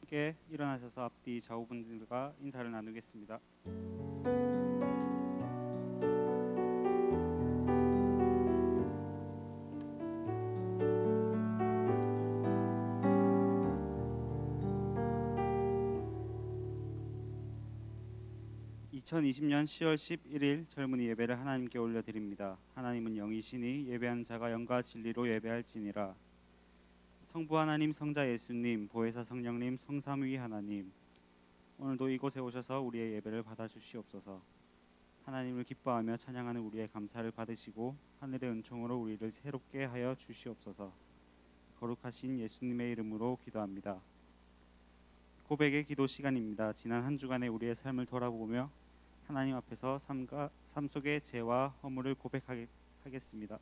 함께 일어나셔서 앞뒤 좌우분들과 인사를 나누겠습니다. 2020년 10월 11일 젊은이 예배를 하나님께 올려드립니다. 하나님은 영이시니 예배하는 자가 영과 진리로 예배할지니라. 성부 하나님, 성자 예수님, 보혜사 성령님, 성삼위 하나님, 오늘도 이곳에 오셔서 우리의 예배를 받아주시옵소서. 하나님을 기뻐하며 찬양하는 우리의 감사를 받으시고 하늘의 은총으로 우리를 새롭게 하여 주시옵소서. 거룩하신 예수님의 이름으로 기도합니다. 고백의 기도 시간입니다. 지난 한 주간의 우리의 삶을 돌아보며 하나님 앞에서 삶 속의 죄와 허물을 고백하겠습니다.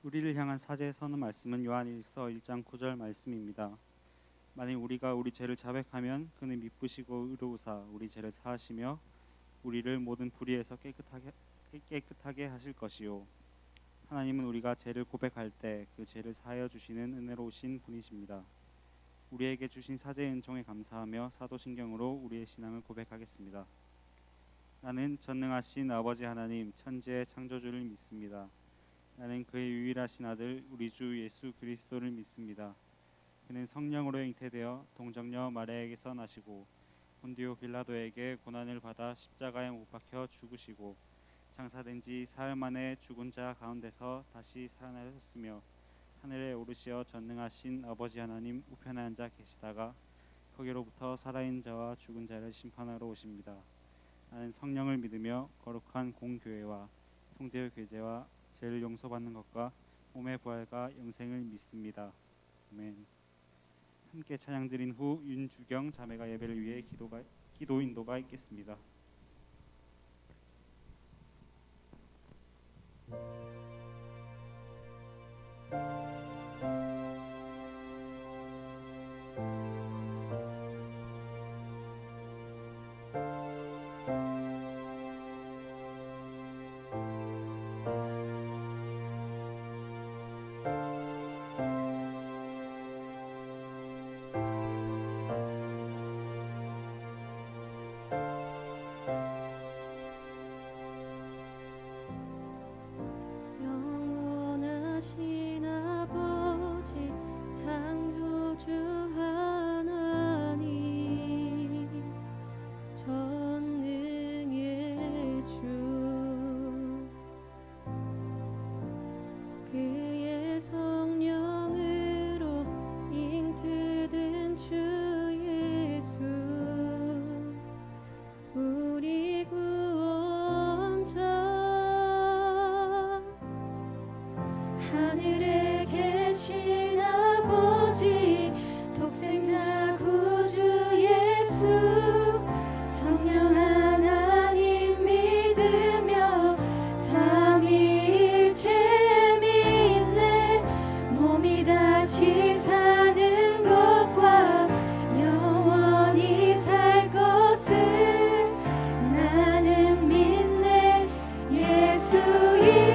우리를 향한 사제의 선언 말씀은 요한일서 1장 9절 말씀입니다. 만일 우리가 우리 죄를 자백하면 그는 미쁘시고 의로우사 우리 죄를 사하시며 우리를 모든 불의에서 깨끗하게 하실 것이요. 하나님은 우리가 죄를 고백할 때 그 죄를 사하여 주시는 은혜로우신 분이십니다. 우리에게 주신 사제의 은총에 감사하며 사도신경으로 우리의 신앙을 고백하겠습니다. 나는 전능하신 아버지 하나님 천지의 창조주를 믿습니다. 나는 그의 유일하신 아들 우리 주 예수 그리스도를 믿습니다. 그는 성령으로 잉태되어 동정녀 마리아에게서 나시고 본디오 빌라도에게 고난을 받아 십자가에 못 박혀 죽으시고 장사된 지 사흘 만에 죽은 자 가운데서 다시 살아나셨으며 하늘에 오르시어 전능하신 아버지 하나님 우편에 앉아 계시다가 거기로부터 살아있는 자와 죽은 자를 심판하러 오십니다. 나는 성령을 믿으며 거룩한 공교회와 성도의 교제와 죄를 용서받는 것과 몸의 부활과 영생을 믿습니다. 아멘. 함께 찬양 드린 후 윤주경 자매가 예배를 위해 기도 인도가 있겠습니다. 예수 이름으로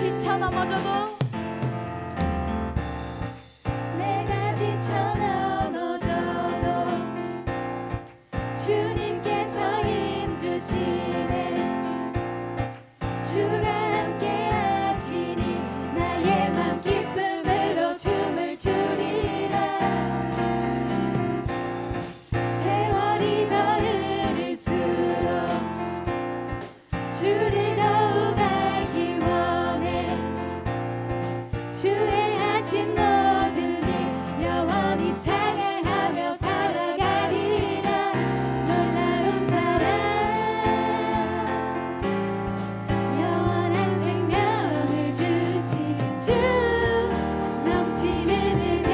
지쳐 넘어져도 내가 지쳐 넘어져도 주님께서 힘주시네. 주가 함께 하시니 나의 맘 기쁨으로 춤을 추리라. 세월이 더 흐를수록 주를 더욱 알기 원해. 주의 하신 모든 일 영원히 찬양하며 살아가리라. 놀라운 사랑 영원한 생명을 주신 주 넘치는 은혜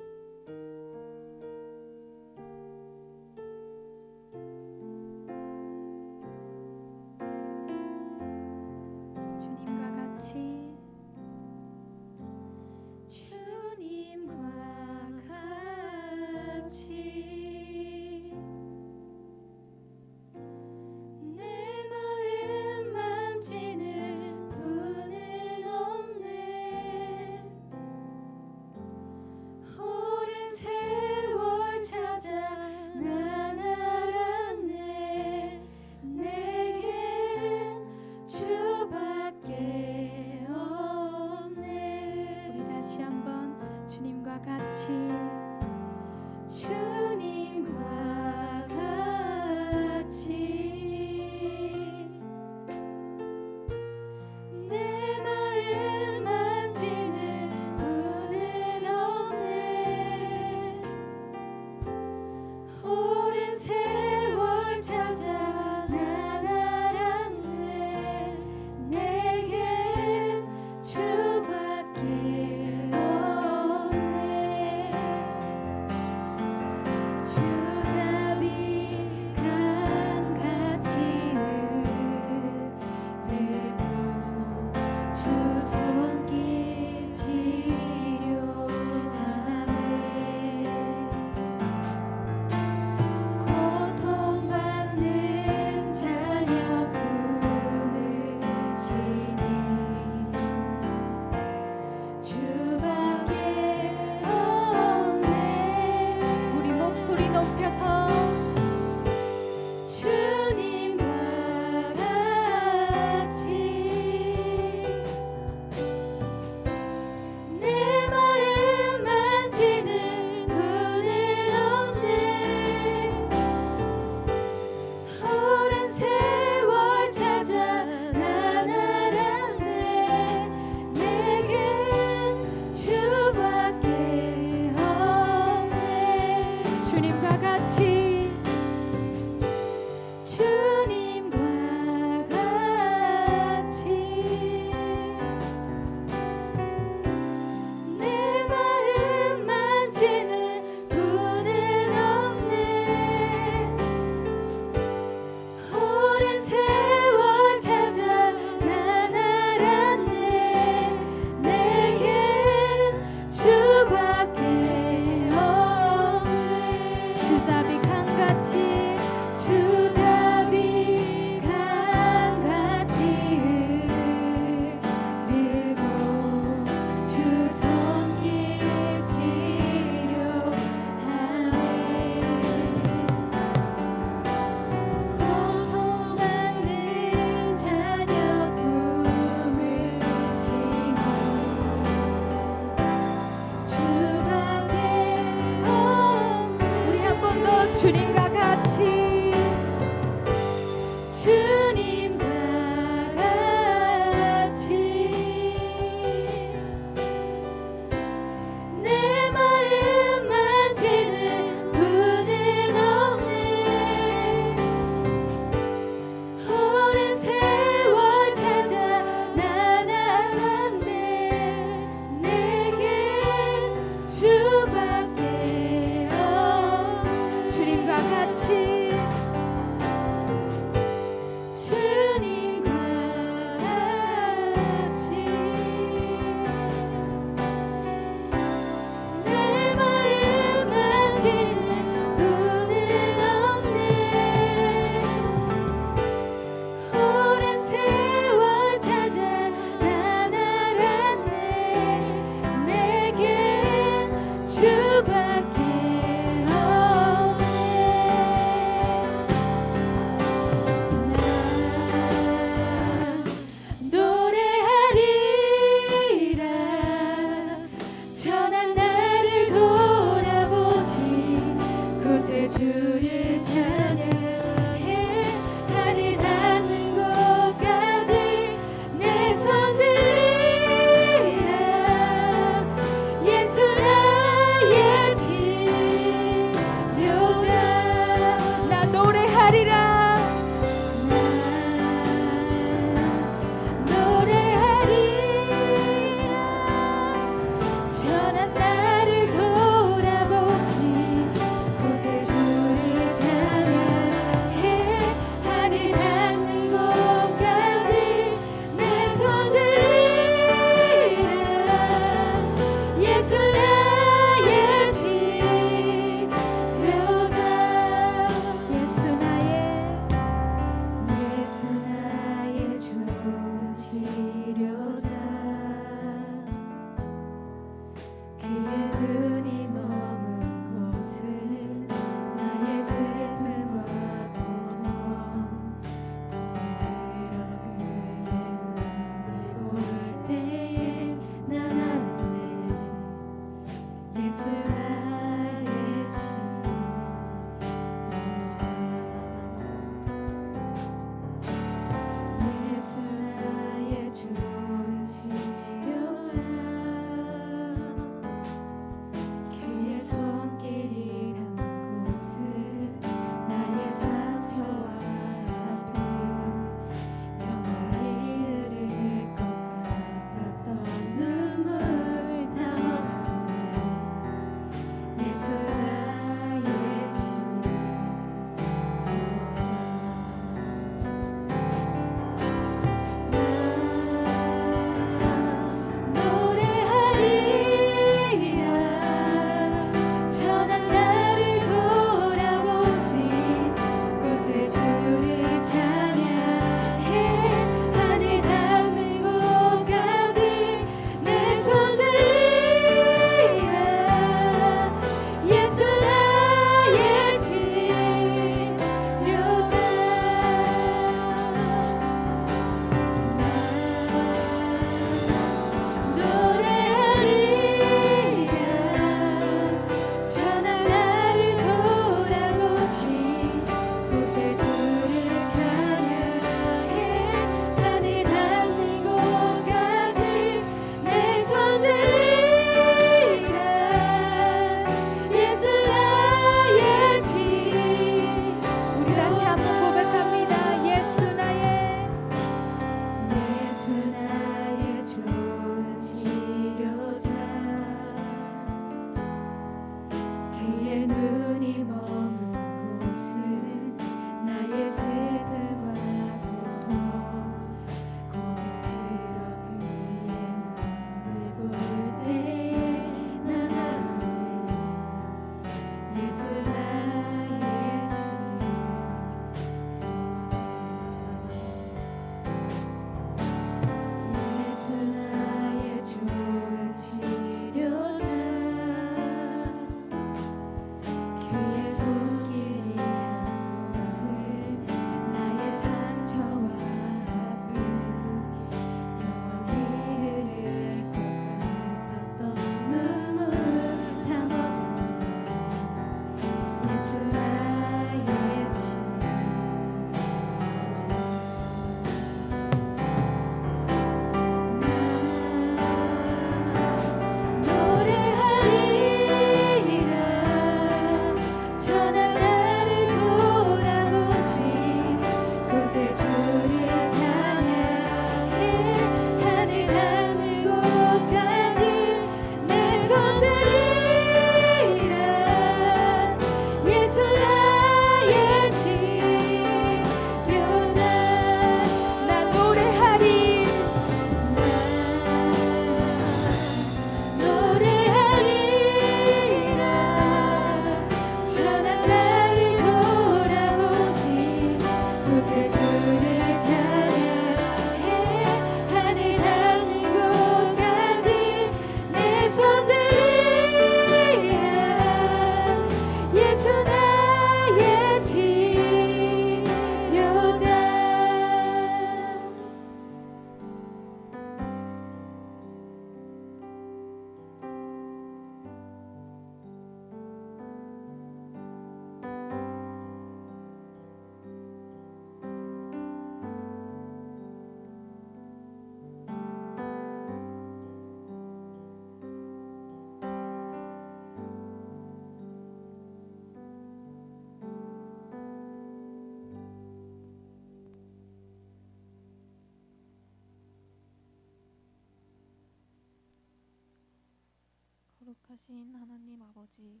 거룩하신 하나님 아버지,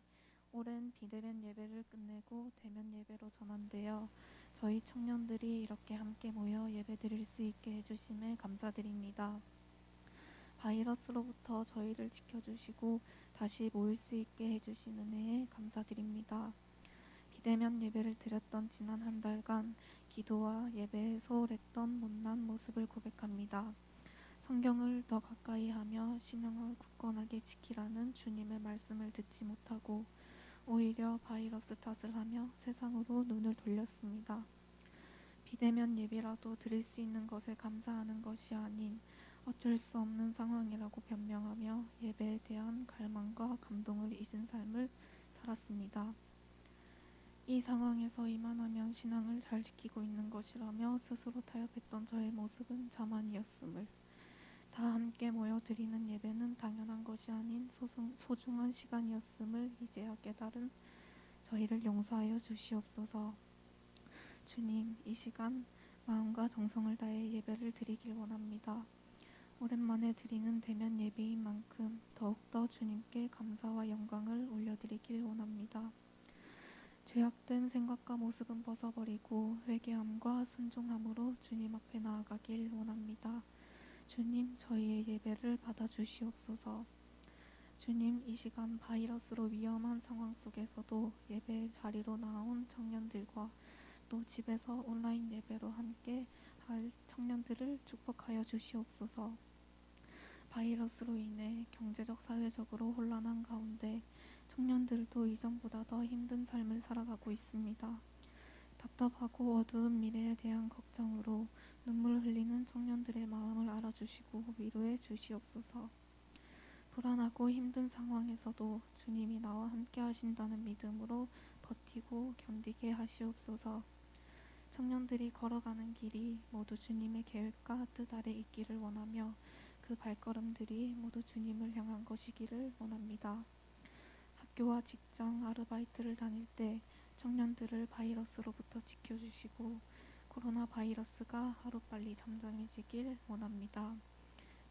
오랜 비대면 예배를 끝내고 대면 예배로 전환되어 저희 청년들이 이렇게 함께 모여 예배드릴 수 있게 해주심에 감사드립니다. 바이러스로부터 저희를 지켜주시고 다시 모일 수 있게 해주신 은혜에 감사드립니다. 비대면 예배를 드렸던 지난 한 달간 기도와 예배에 소홀했던 못난 모습을 고백합니다. 성경을 더 가까이 하며 신앙을 굳건하게 지키라는 주님의 말씀을 듣지 못하고 오히려 바이러스 탓을 하며 세상으로 눈을 돌렸습니다. 비대면 예배라도 드릴 수 있는 것에 감사하는 것이 아닌 어쩔 수 없는 상황이라고 변명하며 예배에 대한 갈망과 감동을 잊은 삶을 살았습니다. 이 상황에서 이만하면 신앙을 잘 지키고 있는 것이라며 스스로 타협했던 저의 모습은 자만이었음을, 다 함께 모여 드리는 예배는 당연한 것이 아닌 소중한 시간이었음을 이제야 깨달은 저희를 용서하여 주시옵소서. 주님, 이 시간 마음과 정성을 다해 예배를 드리길 원합니다. 오랜만에 드리는 대면 예배인 만큼 더욱더 주님께 감사와 영광을 올려드리길 원합니다. 죄악된 생각과 모습은 벗어버리고 회개함과 순종함으로 주님 앞에 나아가길 원합니다. 주님, 저희의 예배를 받아주시옵소서. 주님, 이 시간 바이러스로 위험한 상황 속에서도 예배 자리로 나온 청년들과 또 집에서 온라인 예배로 함께 할 청년들을 축복하여 주시옵소서. 바이러스로 인해 경제적 사회적으로 혼란한 가운데 청년들도 이전보다 더 힘든 삶을 살아가고 있습니다. 답답하고 어두운 미래에 대한 걱정으로 눈물 흘리는 청년들의 마음을 알아주시고 위로해 주시옵소서. 불안하고 힘든 상황에서도 주님이 나와 함께 하신다는 믿음으로 버티고 견디게 하시옵소서. 청년들이 걸어가는 길이 모두 주님의 계획과 뜻 아래 있기를 원하며 그 발걸음들이 모두 주님을 향한 것이기를 원합니다. 학교와 직장, 아르바이트를 다닐 때 청년들을 바이러스로부터 지켜주시고 코로나 바이러스가 하루빨리 잠잠해지길 원합니다.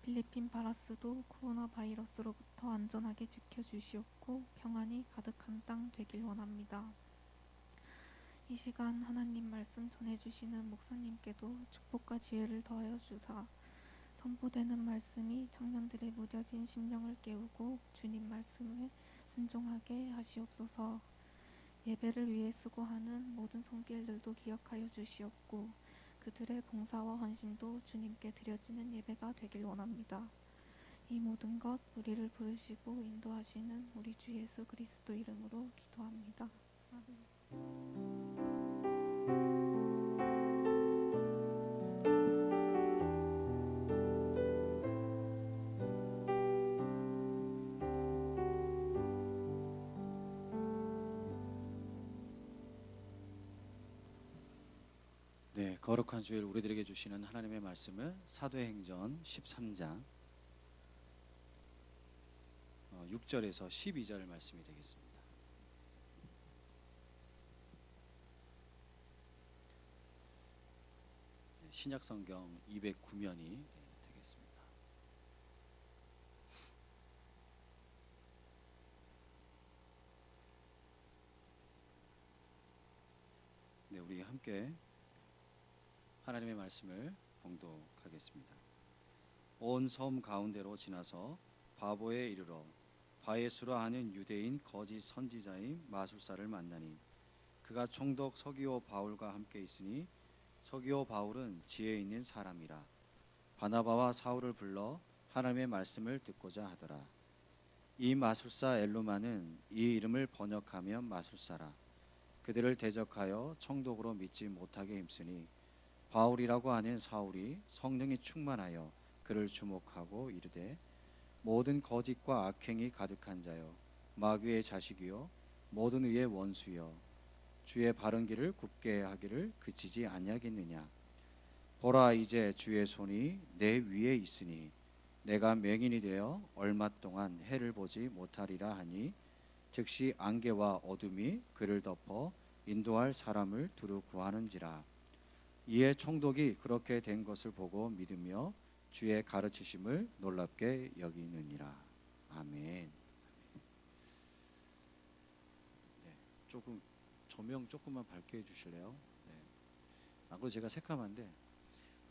필리핀 바라스도 코로나 바이러스로부터 안전하게 지켜주시옵고 평안이 가득한 땅 되길 원합니다. 이 시간 하나님 말씀 전해주시는 목사님께도 축복과 지혜를 더하여 주사 선포되는 말씀이 청년들의 무뎌진 심령을 깨우고 주님 말씀에 순종하게 하시옵소서. 예배를 위해 수고하는 모든 손길들도 기억하여 주시옵고 그들의 봉사와 헌신도 주님께 드려지는 예배가 되길 원합니다. 이 모든 것 우리를 부르시고 인도하시는 우리 주 예수 그리스도 이름으로 기도합니다. 아멘. 네, 거룩한 주일 우리들에게 주시는 하나님의 말씀은 사도행전 13장 6절에서 12절 말씀이 되겠습니다. 신약성경 209면이 되겠습니다. 네, 우리 함께 하나님의 말씀을 봉독하겠습니다. 온 섬 가운데로 지나서 바보에 이르러 바예수라 하는 유대인 거짓 선지자인 마술사를 만나니 그가 총독 서기오 바울과 함께 있으니 서기오 바울은 지혜 있는 사람이라. 바나바와 사울을 불러 하나님의 말씀을 듣고자 하더라. 이 마술사 엘루마는 이 이름을 번역하면 마술사라. 그들을 대적하여 총독으로 믿지 못하게 힘쓰니 바울이라고 하는 사울이 성령이 충만하여 그를 주목하고 이르되 모든 거짓과 악행이 가득한 자여 마귀의 자식이요 모든 의의 원수여 주의 바른 길을 굽게 하기를 그치지 아니하겠느냐. 보라, 이제 주의 손이 내 위에 있으니 내가 맹인이 되어 얼마 동안 해를 보지 못하리라 하니 즉시 안개와 어둠이 그를 덮어 인도할 사람을 두루 구하는지라. 이에 총독이 그렇게 된 것을 보고 믿으며 주의 가르치심을 놀랍게 여기느니라. 아멘. 조금 조명 조금만 밝게 해주실래요? 네. 안 그래도 제가 새카만데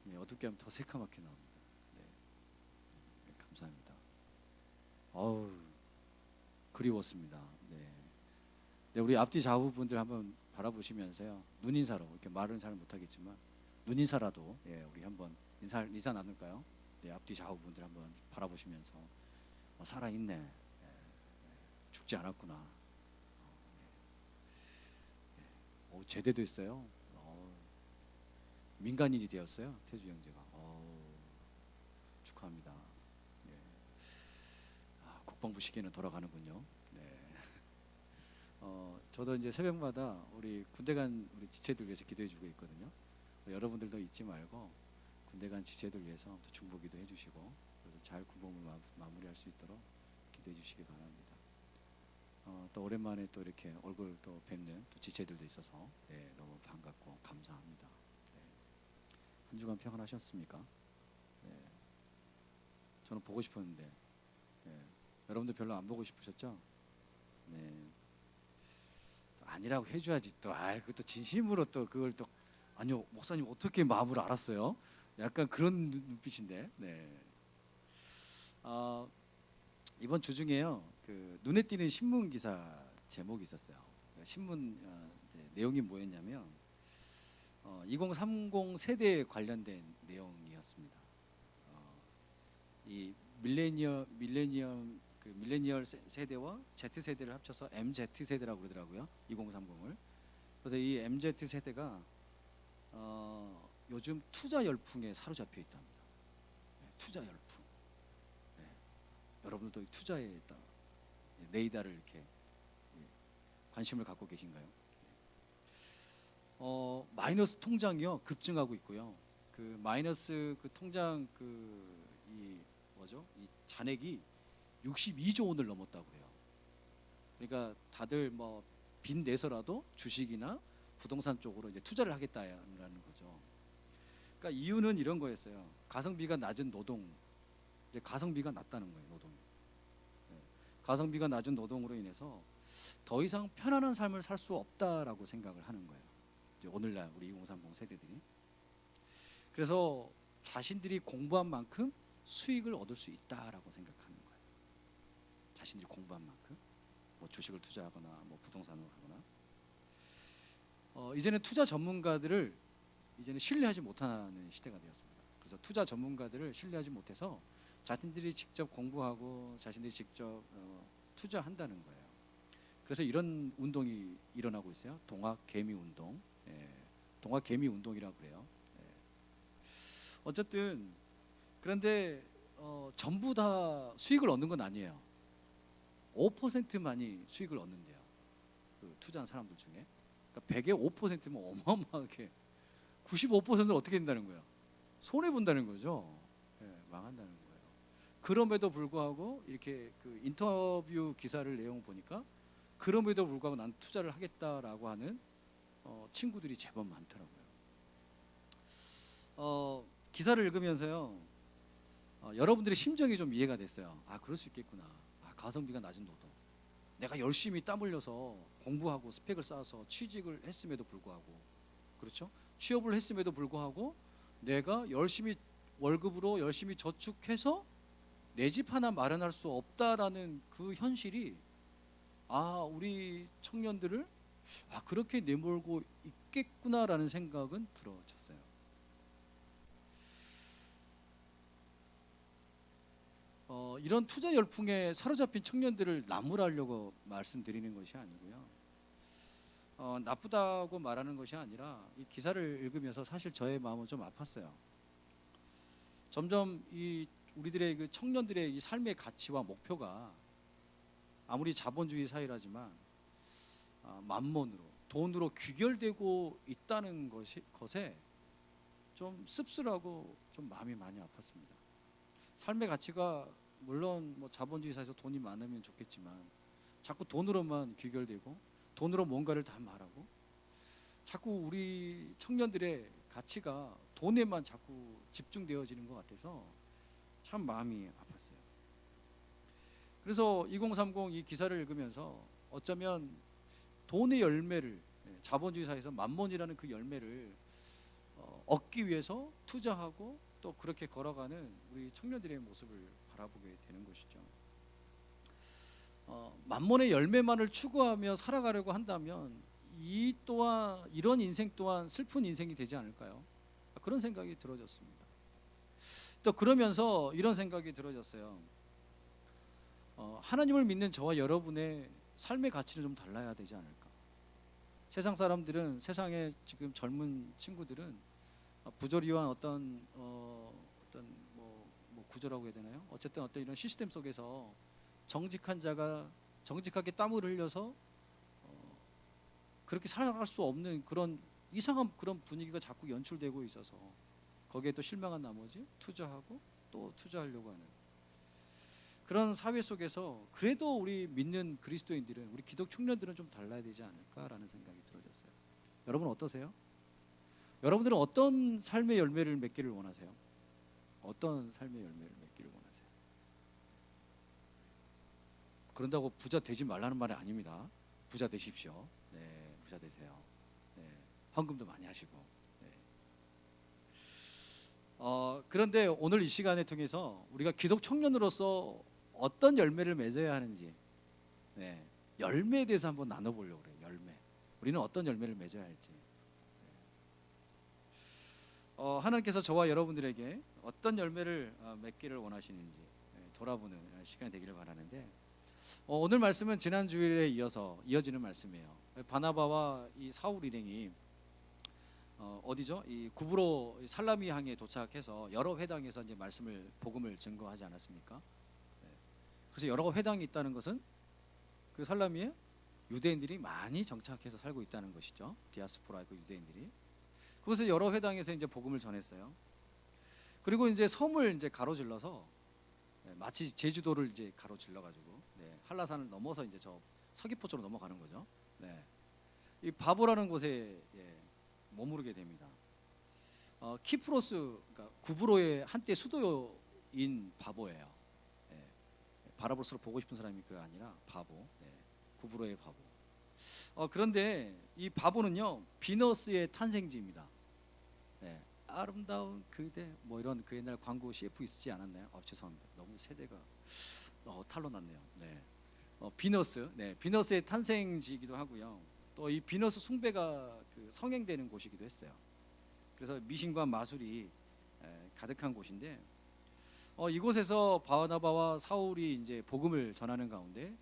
네, 어둡게 하면 더 새카맣게 나옵니다. 네. 네, 감사합니다. 어우 그리웠습니다. 네. 네, 우리 앞뒤 좌우 분들 한번 바라보시면서요. 눈인사로 이렇게 말은 잘 못하겠지만 눈인사라도 예, 우리 한번 인사 나눌까요? 네, 앞뒤 좌우 분들 한번 바라보시면서 살아있네. 예, 죽지 않았구나. 제대도 했어요. 민간인이 되었어요. 태주 형제가. 축하합니다. 네. 국방부 시계는 돌아가는군요. 네. 저도 이제 새벽마다 우리 군대 간 우리 지체들 위해서 기도해주고 있거든요. 여러분들도 잊지 말고 군대 간 지체들 위해서 또 중보기도 해주시고 그래서 잘 군복무 마무리할 수 있도록 기도해주시기 바랍니다. 또 오랜만에 또 이렇게 얼굴 또 뵙는 또 지체들도 있어서 네, 너무 반갑고 감사합니다. 네. 한 주간 평안하셨습니까? 네. 저는 보고 싶었는데 네. 여러분들 별로 안 보고 싶으셨죠? 네. 또 아니라고 해줘야지 또 그것도 진심으로 또 그걸 또 아니요 목사님 어떻게 마음을 알았어요? 약간 그런 눈빛인데. 네. 이번 주 중에요. 그 눈에 띄는 신문 기사 제목이 있었어요. 신문 이제 내용이 뭐였냐면 2030 세대에 관련된 내용이었습니다. 이 밀레니얼 세대와 Z 세대를 합쳐서 MZ 세대라고 그러더라고요. 2030을. 그래서 이 MZ 세대가 요즘 투자 열풍에 사로잡혀 있답니다. 네, 투자 열풍. 네. 여러분들도 투자에 레이더를 이렇게 관심을 갖고 계신가요? 마이너스 통장이요 급증하고 있고요. 그 마이너스 그 통장 이 잔액이 62조 원을 넘었다고 해요. 그러니까 다들 뭐 빚 내서라도 주식이나 부동산 쪽으로 이제 투자를 하겠다라는 거죠. 그러니까 이유는 이런 거였어요. 가성비가 낮은 노동, 이제 가성비가 낮다는 거예요. 노동이. 가성비가 낮은 노동으로 인해서 더 이상 편안한 삶을 살 수 없다라고 생각을 하는 거예요. 이제 오늘날 우리 2030 세대들이. 그래서 자신들이 공부한 만큼 수익을 얻을 수 있다라고 생각하는 거예요. 자신들이 공부한 만큼 뭐 주식을 투자하거나 뭐 부동산을 하거나 이제는 투자 전문가들을 이제는 신뢰하지 못하는 시대가 되었습니다. 그래서 투자 전문가들을 신뢰하지 못해서 자신들이 직접 공부하고 자신들이 직접 투자한다는 거예요. 그래서 이런 운동이 일어나고 있어요. 동학개미 운동. 동학개미 운동이라고 그래요. 어쨌든 그런데 전부 다 수익을 얻는 건 아니에요. 5%만이 수익을 얻는데요. 그 투자한 사람들 중에. 그러니까 100에 5%면 어마어마하게 95%는 어떻게 된다는 거예요? 손해 본다는 거죠. 망한다는 거예요. 그럼에도 불구하고 이렇게 그 인터뷰 기사를 내용 보니까 그럼에도 불구하고 난 투자를 하겠다라고 하는 친구들이 제법 많더라고요. 기사를 읽으면서요, 여러분들의 심정이 좀 이해가 됐어요. 그럴 수 있겠구나. 가성비가 낮은 노동. 내가 열심히 땀 흘려서 공부하고 스펙을 쌓아서 취직을 했음에도 불구하고, 그렇죠? 취업을 했음에도 불구하고 내가 열심히 월급으로 열심히 저축해서 내 집 하나 마련할 수 없다라는 그 현실이 우리 청년들을 그렇게 내몰고 있겠구나라는 생각은 들어졌어요. 이런 투자 열풍에 사로잡힌 청년들을 나무라려고 말씀드리는 것이 아니고요. 나쁘다고 말하는 것이 아니라 이 기사를 읽으면서 사실 저의 마음은 좀 아팠어요. 점점 이 우리들의 그 청년들의 이 삶의 가치와 목표가 아무리 자본주의 사회라지만 만몬으로 돈으로 귀결되고 있다는 것에 좀 씁쓸하고 좀 마음이 많이 아팠습니다. 삶의 가치가 물론 뭐 자본주의 사회에서 돈이 많으면 좋겠지만 자꾸 돈으로만 귀결되고 돈으로 뭔가를 다 말하고 자꾸 우리 청년들의 가치가 돈에만 자꾸 집중되어지는 것 같아서 참 마음이 아팠어요. 그래서 2030 이 기사를 읽으면서 어쩌면 돈의 열매를, 자본주의 사회에서 만몬이라는 그 열매를 얻기 위해서 투자하고 또 그렇게 걸어가는 우리 청년들의 모습을 바라보게 되는 것이죠. 만몬의 열매만을 추구하며 살아가려고 한다면 이 또한 이런 인생 또한 슬픈 인생이 되지 않을까요? 그런 생각이 들어졌습니다. 또 그러면서 이런 생각이 들어졌어요. 하나님을 믿는 저와 여러분의 삶의 가치는 좀 달라야 되지 않을까? 세상 사람들은, 세상의 지금 젊은 친구들은 부조리한 어떤 구조라고 해야 되나요? 어쨌든 어떤 이런 시스템 속에서 정직한 자가 정직하게 땀을 흘려서 그렇게 살아갈 수 없는 그런 이상한 그런 분위기가 자꾸 연출되고 있어서 거기에 또 실망한 나머지 투자하고 또 투자하려고 하는 그런 사회 속에서 그래도 우리 믿는 그리스도인들은, 우리 기독 청년들은 좀 달라야 되지 않을까라는 생각이 들어졌어요. 여러분 어떠세요? 여러분들은 어떤 삶의 열매를 맺기를 원하세요? 어떤 삶의 열매를 맺기를 원하세요? 그런다고 부자 되지 말라는 말이 아닙니다. 부자 되십시오. 네, 부자 되세요. 네, 헌금도 많이 하시고. 네. 그런데 오늘 이 시간을 통해서 우리가 기독 청년으로서 어떤 열매를 맺어야 하는지, 네, 열매에 대해서 한번 나눠보려고 그래요. 열매. 우리는 어떤 열매를 맺어야 할지. 하나님께서 저와 여러분들에게 어떤 열매를 맺기를 원하시는지 돌아보는 시간이 되기를 바라는데, 오늘 말씀은 지난 주일에 이어지는 말씀이에요. 바나바와 이 사울 일행이 어디죠? 이 구브로 살라미 항에 도착해서 여러 회당에서 이제 복음을 증거하지 않았습니까? 그래서 여러 회당이 있다는 것은 그 살라미에 유대인들이 많이 정착해서 살고 있다는 것이죠. 디아스포라 그 유대인들이. 그것을 여러 회당에서 이제 복음을 전했어요. 그리고 이제 섬을 이제 가로질러서 마치 제주도를 이제 가로질러 가지고 한라산을 넘어서 이제 저 서귀포 쪽으로 넘어가는 거죠. 이 바보라는 곳에 머무르게 됩니다. 키프로스, 그러니까 구브로의 한때 수도인 바보예요. 바라볼수록 보고 싶은 사람이 그가 아니라 바보, 구브로의 바보. 그런데 이 바보는요 비너스의 탄생지입니다. 아름다운 그대, 뭐 이런 그 옛날 광고 CF 있지 않았나요? 죄송합니다. 너무 세대가 탄로났네요. 비너스의 탄생지이기도 하고요. 또 이 비너스 숭배가 그 성행되는 곳이기도 했어요. 그래서 미신과 마술이 가득한 곳인데, 이곳에서 바나바와 사울이 이제 복음을 전하는 가운데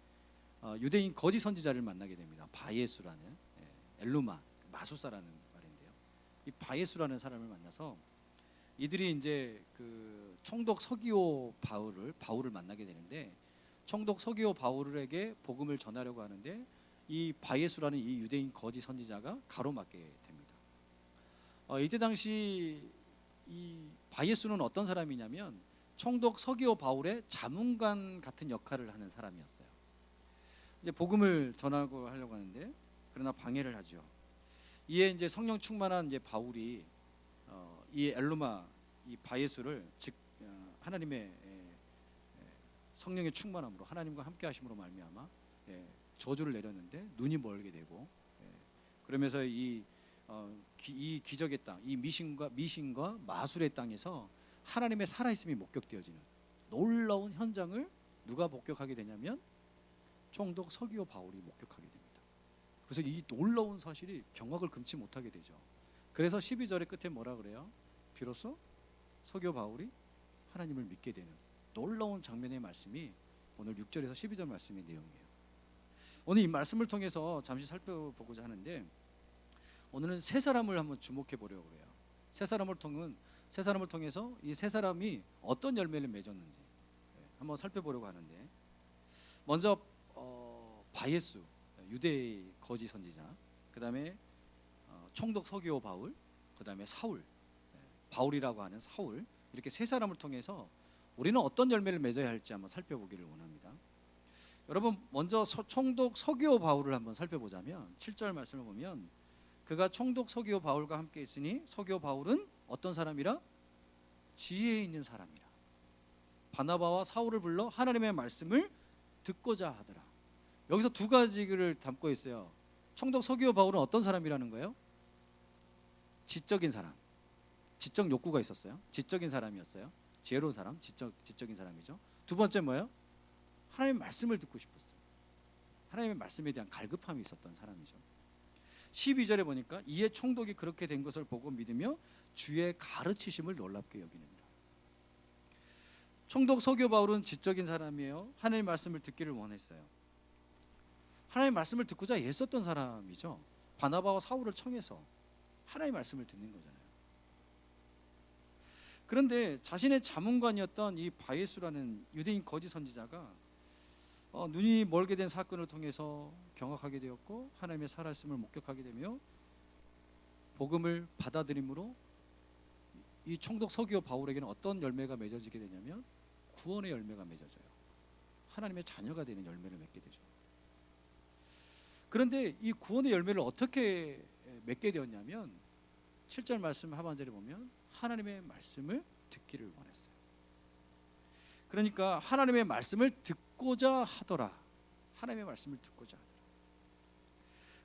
유대인 거짓 선지자를 만나게 됩니다. 바예수라는 엘루마, 마술사라는 말인데요. 이 바예수라는 사람을 만나서 이들이 이제 그 총독 서기오 바울을 만나게 되는데, 총독 서기오 바울에게 복음을 전하려고 하는데 이 바예수라는 이 유대인 거짓 선지자가 가로막게 됩니다. 이때 당시 이 바예수는 어떤 사람이냐면 총독 서기오 바울의 자문관 같은 역할을 하는 사람이었어요. 이제 복음을 전하고 하려고 하는데 그러나 방해를 하죠. 이에 이제 성령 충만한 이제 바울이 이 엘루마, 이 바예수를 즉 하나님의 성령의 충만함으로, 하나님과 함께 하심으로 말미암아 저주를 내렸는데 눈이 멀게 되고, 그러면서 이 기적의 땅, 이 미신과 마술의 땅에서 하나님의 살아있음이 목격되어지는 놀라운 현장을 누가 목격하게 되냐면 총독 서기오 바울이 목격하게 됩니다. 그래서 이 놀라운 사실이 경악을 금치 못하게 되죠. 그래서 12절의 끝에 뭐라 그래요? 비로소 서기오 바울이 하나님을 믿게 되는 놀라운 장면의 말씀이 오늘 6절에서 12절 말씀의 내용이에요. 오늘 이 말씀을 통해서 잠시 살펴보고자 하는데, 오늘은 세 사람을 한번 주목해 보려고 해요. 세 사람을 통해서 이 세 사람이 어떤 열매를 맺었는지 한번 살펴보려고 하는데, 먼저 바예수, 유대의 거짓 선지자, 그 다음에 총독 서기오 바울, 그 다음에 사울, 바울이라고 하는 사울, 이렇게 세 사람을 통해서 우리는 어떤 열매를 맺어야 할지 한번 살펴보기를 원합니다. 여러분, 먼저 총독 서기오 바울을 한번 살펴보자면 7절 말씀을 보면 그가 총독 서기오 바울과 함께 있으니 서기오 바울은 어떤 사람이라? 지혜 있는 사람이라. 바나바와 사울을 불러 하나님의 말씀을 듣고자 하더라. 여기서 두 가지를 담고 있어요. 총독 서기오 바울은 어떤 사람이라는 거예요? 지적인 사람, 지적 욕구가 있었어요. 지적인 사람이었어요. 지혜로운 사람, 지적인 사람이죠. 두 번째 뭐예요? 하나님의 말씀을 듣고 싶었어요. 하나님의 말씀에 대한 갈급함이 있었던 사람이죠. 12절에 보니까 이에 총독이 그렇게 된 것을 보고 믿으며 주의 가르치심을 놀랍게 여기느니라. 총독 서기오 바울은 지적인 사람이에요. 하나님의 말씀을 듣기를 원했어요. 하나님의 말씀을 듣고자 애썼던 사람이죠. 바나바와 사울을 청해서 하나님의 말씀을 듣는 거잖아요. 그런데 자신의 자문관이었던 이 바예수라는 유대인 거짓 선지자가 눈이 멀게 된 사건을 통해서 경악하게 되었고 하나님의 살아있음을 목격하게 되며 복음을 받아들임으로 이 총독 서기오 바울에게는 어떤 열매가 맺어지게 되냐면 구원의 열매가 맺어져요. 하나님의 자녀가 되는 열매를 맺게 되죠. 그런데 이 구원의 열매를 어떻게 맺게 되었냐면 7절 말씀 하반절에 보면 하나님의 말씀을 듣기를 원했어요. 그러니까 하나님의 말씀을 듣고자 하더라. 하나님의 말씀을 듣고자 하더라.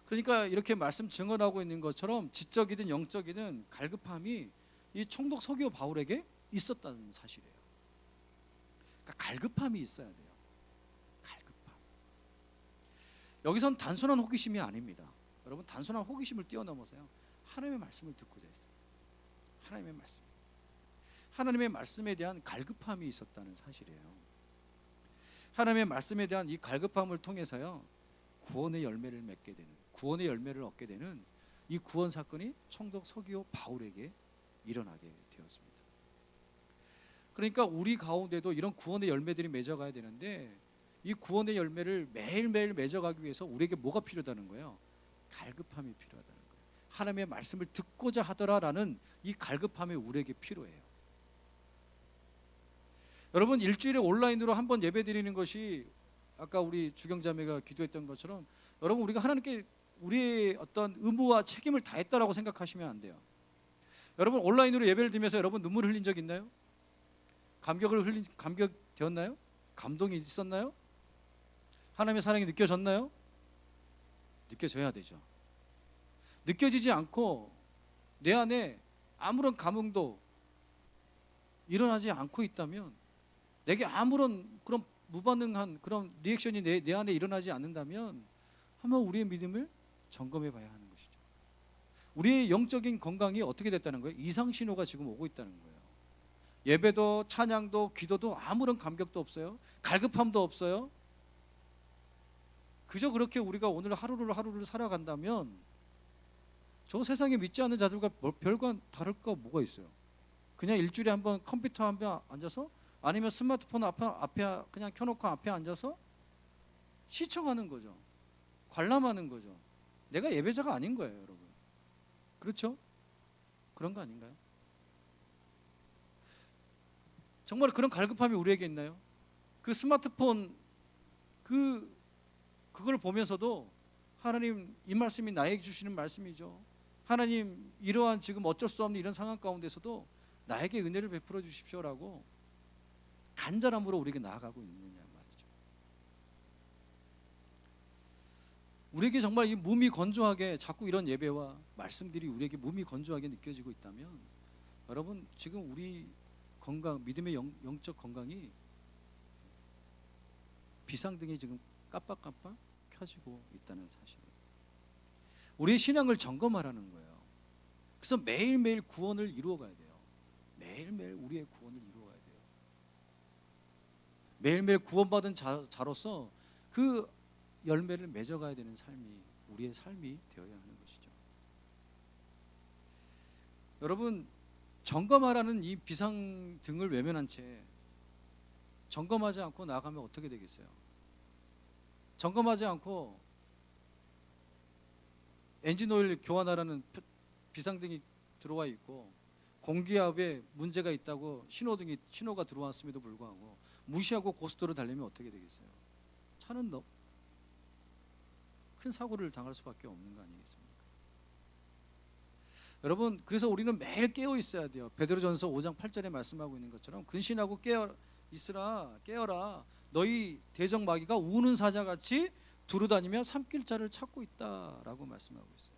그러니까 이렇게 말씀 증언하고 있는 것처럼 지적이든 영적이든 갈급함이 이 총독 서기오 바울에게 있었다는 사실이에요. 그러니까 갈급함이 있어야 돼요. 갈급함. 여기선 단순한 호기심이 아닙니다. 여러분, 단순한 호기심을 뛰어넘어서요, 하나님의 말씀을 듣고자 했어요. 하나님의 말씀, 하나님의 말씀에 대한 갈급함이 있었다는 사실이에요. 하나님의 말씀에 대한 이 갈급함을 통해서요, 구원의 열매를 맺게 되는, 구원의 열매를 얻게 되는 이 구원 사건이 총독 서기오 바울에게 일어나게 되었습니다. 그러니까 우리 가운데도 이런 구원의 열매들이 맺어가야 되는데 이 구원의 열매를 매일매일 맺어가기 위해서 우리에게 뭐가 필요하다는 거예요? 갈급함이 필요하다는 거예요. 하나님의 말씀을 듣고자 하더라라는 이 갈급함이 우리에게 필요해요. 여러분, 일주일에 온라인으로 한번 예배 드리는 것이 아까 우리 주경자매가 기도했던 것처럼 여러분, 우리가 하나님께 우리의 어떤 의무와 책임을 다했다라고 생각하시면 안 돼요. 여러분, 온라인으로 예배를 드리면서 여러분 눈물 흘린 적 있나요? 감격 되었나요? 감동이 있었나요? 하나님의 사랑이 느껴졌나요? 느껴져야 되죠. 느껴지지 않고 내 안에 아무런 감흥도 일어나지 않고 있다면, 내게 아무런 그런 무반응한 그런 리액션이 내 안에 일어나지 않는다면 한번 우리의 믿음을 점검해 봐야 하는 것이죠. 우리의 영적인 건강이 어떻게 됐다는 거예요? 이상 신호가 지금 오고 있다는 거예요. 예배도 찬양도 기도도 아무런 감격도 없어요. 갈급함도 없어요. 그저 그렇게 우리가 오늘 하루를 살아간다면 저 세상에 믿지 않는 자들과 별과 다를 거 뭐가 있어요? 그냥 일주일에 한번 컴퓨터 앞에 앉아서, 아니면 스마트폰 앞에 그냥 켜놓고 앞에 앉아서 시청하는 거죠. 관람하는 거죠. 내가 예배자가 아닌 거예요, 여러분. 그렇죠? 그런 거 아닌가요? 정말 그런 갈급함이 우리에게 있나요? 그 스마트폰 그걸 보면서도 하나님, 이 말씀이 나에게 주시는 말씀이죠. 하나님, 이러한 지금 어쩔 수 없는 이런 상황 가운데서도 나에게 은혜를 베풀어 주십시오라고 간절함으로 우리에게 나아가고 있느냐 말이죠. 우리에게 정말 이 몸이 건조하게 자꾸 이런 예배와 말씀들이 우리에게 몸이 건조하게 느껴지고 있다면 여러분, 지금 우리 건강, 믿음의 영적 건강이 비상등이 지금 깜빡깜빡 켜지고 있다는 사실이에요. 우리의 신앙을 점검하라는 거예요. 그래서 매일매일 구원을 이루어가야 돼요. 매일매일 우리의 구원을 이루어가야 돼요. 매일매일 구원받은 자로서 그 열매를 맺어가야 되는 삶이 우리의 삶이 되어야 하는 것이죠. 여러분, 점검하라는 이 비상등을 외면한 채 점검하지 않고 나가면 어떻게 되겠어요? 점검하지 않고 엔진오일 교환하라는 비상등이 들어와 있고 공기압에 문제가 있다고 신호가 들어왔음에도 불구하고 무시하고 고속도로 달리면 어떻게 되겠어요? 차는 큰 사고를 당할 수밖에 없는 거 아니겠습니까? 여러분, 그래서 우리는 매일 깨어 있어야 돼요. 베드로전서 5장 8절에 말씀하고 있는 것처럼 근신하고 깨어라. 너희 대적 마귀가 우는 사자같이 두루 다니며 삼킬 자를 찾고 있다라고 말씀하고 있어요.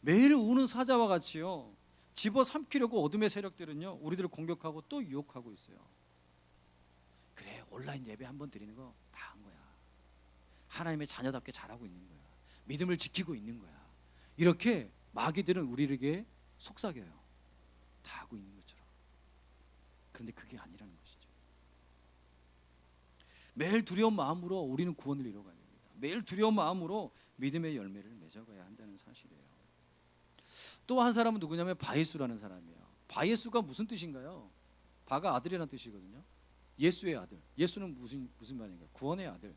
매일 우는 사자와 같이요, 집어 삼키려고 어둠의 세력들은요 우리들을 공격하고 또 유혹하고 있어요. 그래, 온라인 예배 한번 드리는 거 다 한 거야. 하나님의 자녀답게 잘하고 있는 거야. 믿음을 지키고 있는 거야. 이렇게 마귀들은 우리에게 속삭여요. 다 하고 있는 것처럼. 그런데 그게 아니라는 것이죠. 매일 두려운 마음으로 우리는 구원을 이뤄가야 됩니다. 매일 두려운 마음으로 믿음의 열매를 맺어가야 한다는 사실이에요. 또 한 사람은 누구냐면 바예수라는 사람이에요. 바예수가 무슨 뜻인가요? 바가 아들이라는 뜻이거든요. 예수의 아들. 예수는 무슨 말인가요? 구원의 아들.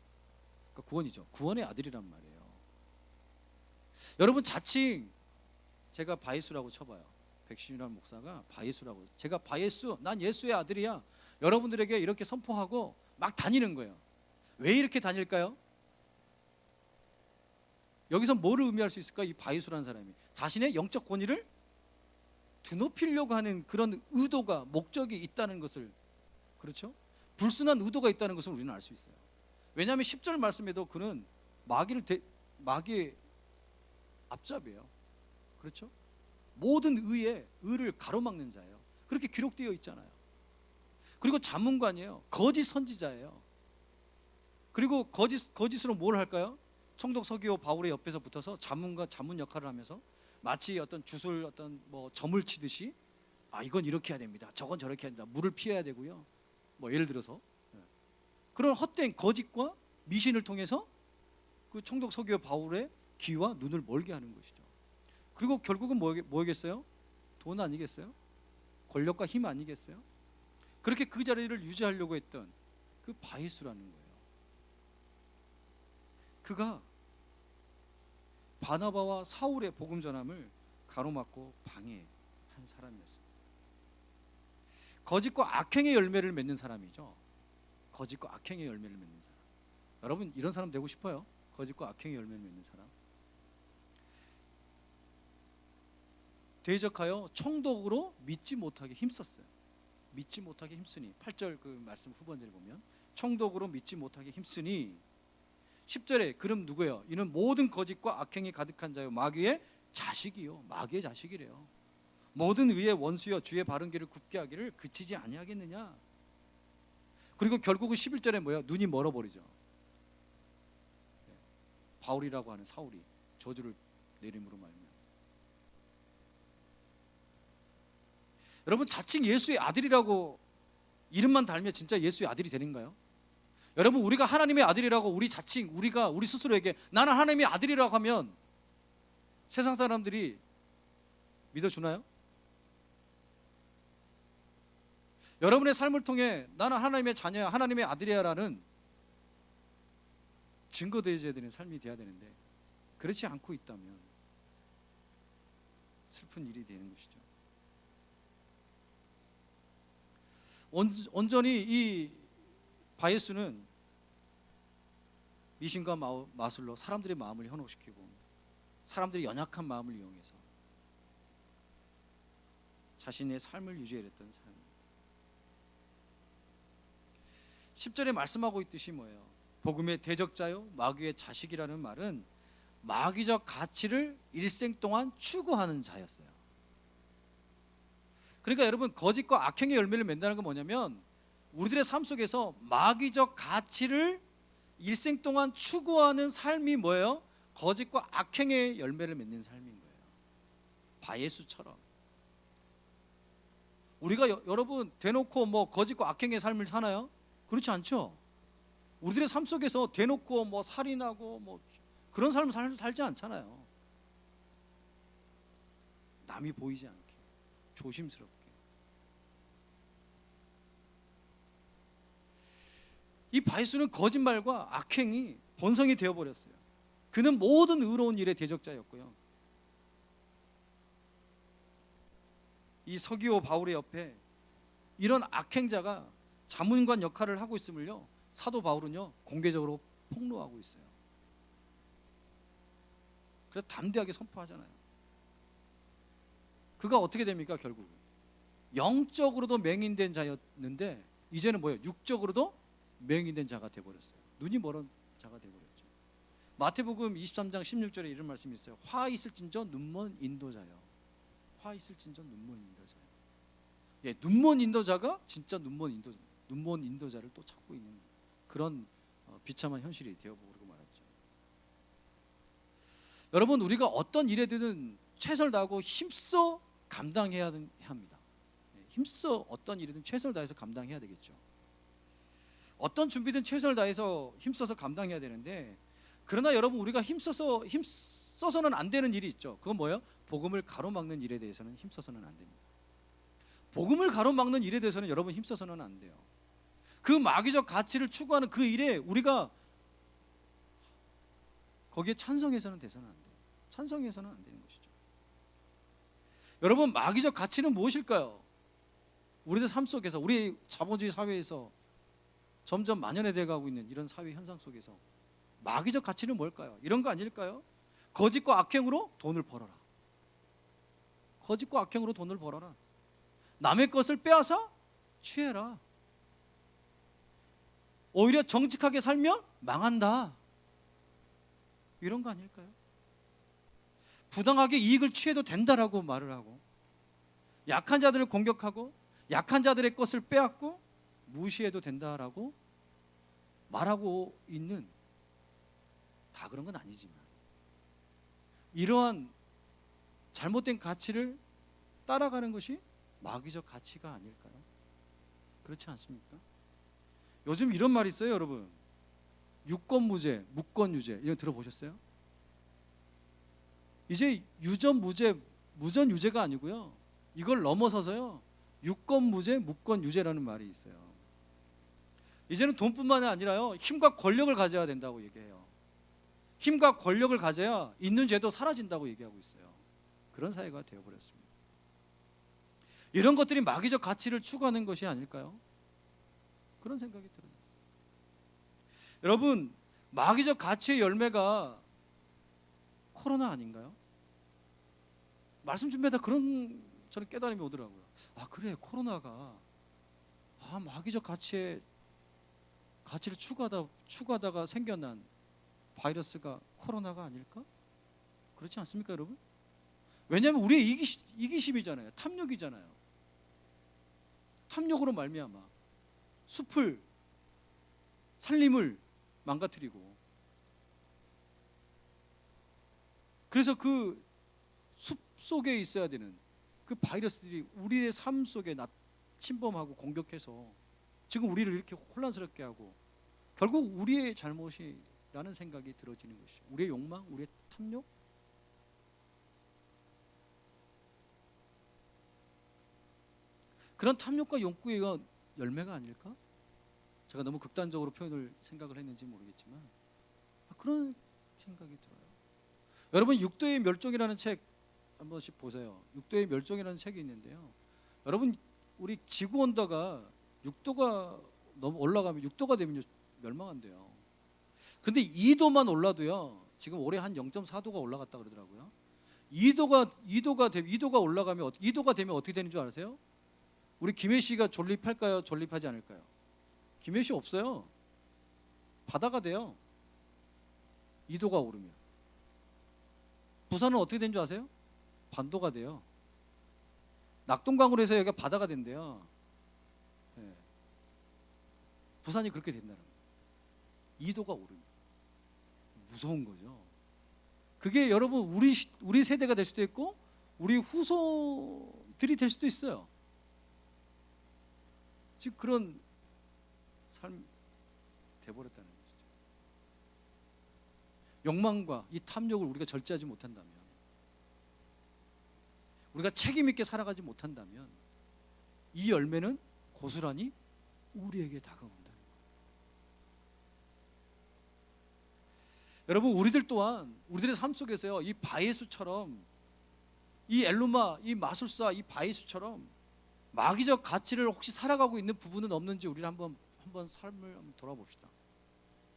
그러니까 구원이죠. 구원의 아들이란 말이에요. 여러분, 자칭 제가 바예수라고 쳐봐요. 백신이라는 목사가 바예수라고, 제가 바예수, 난 예수의 아들이야, 여러분들에게 이렇게 선포하고 막 다니는 거예요. 왜 이렇게 다닐까요? 여기서 뭐를 의미할 수 있을까? 이 바예수라는 사람이 자신의 영적 권위를 드높이려고 하는 그런 의도가, 목적이 있다는 것을, 그렇죠? 불순한 의도가 있다는 것을 우리는 알 수 있어요. 왜냐하면 10절 말씀에도 그는 마귀의 앞잡이에요. 그렇죠? 모든 의를 가로막는 자예요. 그렇게 기록되어 있잖아요. 그리고 자문관이에요. 거짓 선지자예요. 그리고 거짓으로 뭘 할까요? 총독 서기오 바울의 옆에서 붙어서 자문 역할을 하면서 마치 어떤 주술, 어떤 뭐 점을 치듯이, 이건 이렇게 해야 됩니다, 저건 저렇게 해야 됩니다, 물을 피해야 되고요, 뭐 예를 들어서 그런 헛된 거짓과 미신을 통해서 그 총독 서기오 바울의 귀와 눈을 멀게 하는 것이죠. 그리고 결국은 뭐겠어요? 돈 아니겠어요? 권력과 힘 아니겠어요? 그렇게 그 자리를 유지하려고 했던 그 바예수라는 거예요. 그가 바나바와 사울의 복음 전함을 가로막고 방해한 사람이었습니다. 거짓과 악행의 열매를 맺는 사람이죠. 거짓과 악행의 열매를 맺는 사람. 여러분, 이런 사람 되고 싶어요? 거짓과 악행의 열매를 맺는 사람. 대적하여 총독으로 믿지 못하게 힘썼어요. 믿지 못하게 힘쓰니, 8절 그 말씀 후반절에 보면 총독으로 믿지 못하게 힘쓰니, 10절에 그럼 누구예요? 이는 모든 거짓과 악행이 가득한 자요, 마귀의 자식이요. 마귀의 자식이래요. 모든 의의 원수여, 주의 바른 길을 굽게 하기를 그치지 아니하겠느냐. 그리고 결국은 11절에 뭐예요? 눈이 멀어버리죠. 바울이라고 하는 사울이 저주를 내림으로 말미암아. 여러분, 자칭 예수의 아들이라고 이름만 달면 진짜 예수의 아들이 되는가요? 여러분, 우리가 하나님의 아들이라고 우리 스스로에게 나는 하나님의 아들이라고 하면 세상 사람들이 믿어주나요? 여러분의 삶을 통해 나는 하나님의 자녀야, 하나님의 아들이야라는 증거되어야 되는 삶이 돼야 되는데, 그렇지 않고 있다면 슬픈 일이 되는 것이죠. 온전히 이 바예수는 미신과 마술로 사람들의 마음을 현혹시키고 사람들의 연약한 마음을 이용해서 자신의 삶을 유지해냈던 사람입니다. 10절에 말씀하고 있듯이 뭐예요? 복음의 대적자요, 마귀의 자식이라는 말은 마귀적 가치를 일생 동안 추구하는 자였어요. 그러니까 여러분, 거짓과 악행의 열매를 맺는다는 건 뭐냐면 우리들의 삶 속에서 마귀적 가치를 일생 동안 추구하는 삶이 뭐예요? 거짓과 악행의 열매를 맺는 삶인 거예요. 바예수처럼. 우리가 여러분 대놓고 뭐 거짓과 악행의 삶을 사나요? 그렇지 않죠. 우리들의 삶 속에서 대놓고 뭐 살인하고 뭐 그런 삶을 살지 않잖아요. 남이 보이지 않게 조심스럽게. 이 바예수는 거짓말과 악행이 본성이 되어버렸어요. 그는 모든 의로운 일의 대적자였고요. 이 서기오 바울의 옆에 이런 악행자가 자문관 역할을 하고 있음을요, 사도 바울은요 공개적으로 폭로하고 있어요. 그래서 담대하게 선포하잖아요. 그가 어떻게 됩니까? 결국 영적으로도 맹인된 자였는데 이제는 뭐예요? 육적으로도 맹인된 자가 되어버렸어요. 눈이 멀은 자가 되어버렸죠. 마태복음 23장 16절에 이런 말씀이 있어요. 화 있을진저 눈먼 인도자요. 화 있을진저 눈먼 인도자요. 예, 눈먼 인도자가 진짜 눈먼 인도자를 또 찾고 있는 그런 비참한 현실이 되어버리고 말았죠. 여러분, 우리가 어떤 일에든 최선을 다하고 힘써 감당해야 합니다. 힘써 어떤 일이든 최선을 다해서 감당해야 되겠죠. 어떤 준비든 최선을 다해서 힘써서 감당해야 되는데, 그러나 여러분, 우리가 힘써서는 안 되는 일이 있죠. 그건 뭐예요? 복음을 가로막는 일에 대해서는 힘써서는 안 됩니다. 복음을 가로막는 일에 대해서는 여러분 힘써서는 안 돼요. 그 마귀적 가치를 추구하는 그 일에 우리가 거기에 찬성해서는 돼서는 안 돼요. 찬성해서는 안 되는 것이죠. 여러분, 마귀적 가치는 무엇일까요? 우리들 삶 속에서, 우리 자본주의 사회에서 점점 만연해 가고 있는 이런 사회 현상 속에서 마귀적 가치는 뭘까요? 이런 거 아닐까요? 거짓과 악행으로 돈을 벌어라. 거짓과 악행으로 돈을 벌어라. 남의 것을 빼앗아 취해라. 오히려 정직하게 살면 망한다. 이런 거 아닐까요? 부당하게 이익을 취해도 된다라고 말을 하고, 약한 자들을 공격하고 약한 자들의 것을 빼앗고 무시해도 된다라고 말하고 있는, 다 그런 건 아니지만 이러한 잘못된 가치를 따라가는 것이 마귀적 가치가 아닐까요? 그렇지 않습니까? 요즘 이런 말이 있어요, 여러분. 유권무죄, 무권유죄, 이거 들어보셨어요? 이제 유전무죄, 무전유죄가 아니고요, 이걸 넘어서서요, 유권무죄, 무권유죄라는 말이 있어요. 이제는 돈뿐만 아니라요, 힘과 권력을 가져야 된다고 얘기해요. 힘과 권력을 가져야 있는 죄도 사라진다고 얘기하고 있어요. 그런 사회가 되어버렸습니다. 이런 것들이 마귀적 가치를 추구하는 것이 아닐까요? 그런 생각이 들어요. 여러분, 마귀적 가치의 열매가 코로나 아닌가요? 말씀 준비하다 그런 저는 깨달음이 오더라고요. 아, 그래, 코로나가 마귀적 가치를 추구하다가 생겨난 바이러스가 코로나가 아닐까? 그렇지 않습니까, 여러분? 왜냐하면 우리의 이기심이잖아요. 탐욕이잖아요. 탐욕으로 말미암아 숲을, 산림을 망가뜨리고, 그래서 그 숲 속에 있어야 되는 그 바이러스들이 우리의 삶 속에 침범하고 공격해서 지금 우리를 이렇게 혼란스럽게 하고, 결국 우리의 잘못이라는 생각이 들어지는 것이죠. 우리의 욕망, 우리의 탐욕. 그런 탐욕과 욕구의 열매가 아닐까? 제가 너무 극단적으로 생각을 했는지 모르겠지만 그런 생각이 들어요. 여러분, 육도의 멸종이라는 책 한 번씩 보세요. 육도의 멸종이라는 책이 있는데요, 여러분, 우리 지구 온도가 6도가 너무 올라가면 6도가 되면 멸망한대요. 근데 2도만 올라도요, 지금 올해 한 0.4도가 올라갔다 그러더라고요. 2도가 올라가면 2도가 되면 어떻게 되는 줄 아세요? 우리 김해시가 존립할까요? 존립하지 않을까요? 김해시 없어요. 바다가 돼요. 2도가 오르면. 부산은 어떻게 된 줄 아세요? 반도가 돼요. 낙동강으로 해서 여기가 바다가 된대요. 네. 부산이 그렇게 된다는 거예요. 2도가 오르면. 무서운 거죠. 그게 여러분 우리 세대가 될 수도 있고 우리 후손들이 될 수도 있어요. 즉 그런 삶 돼버렸다는 것이죠. 욕망과 이 탐욕을 우리가 절제하지 못한다면, 우리가 책임 있게 살아가지 못한다면 이 열매는 고스란히 우리에게 다가온다는 거예요. 여러분, 우리들 또한 우리들의 삶 속에서요, 이 바예수처럼, 이 엘루마, 이 마술사, 이 바예수처럼 마귀적 가치를 혹시 살아가고 있는 부분은 없는지 우리를 한번 삶을 한번 돌아봅시다.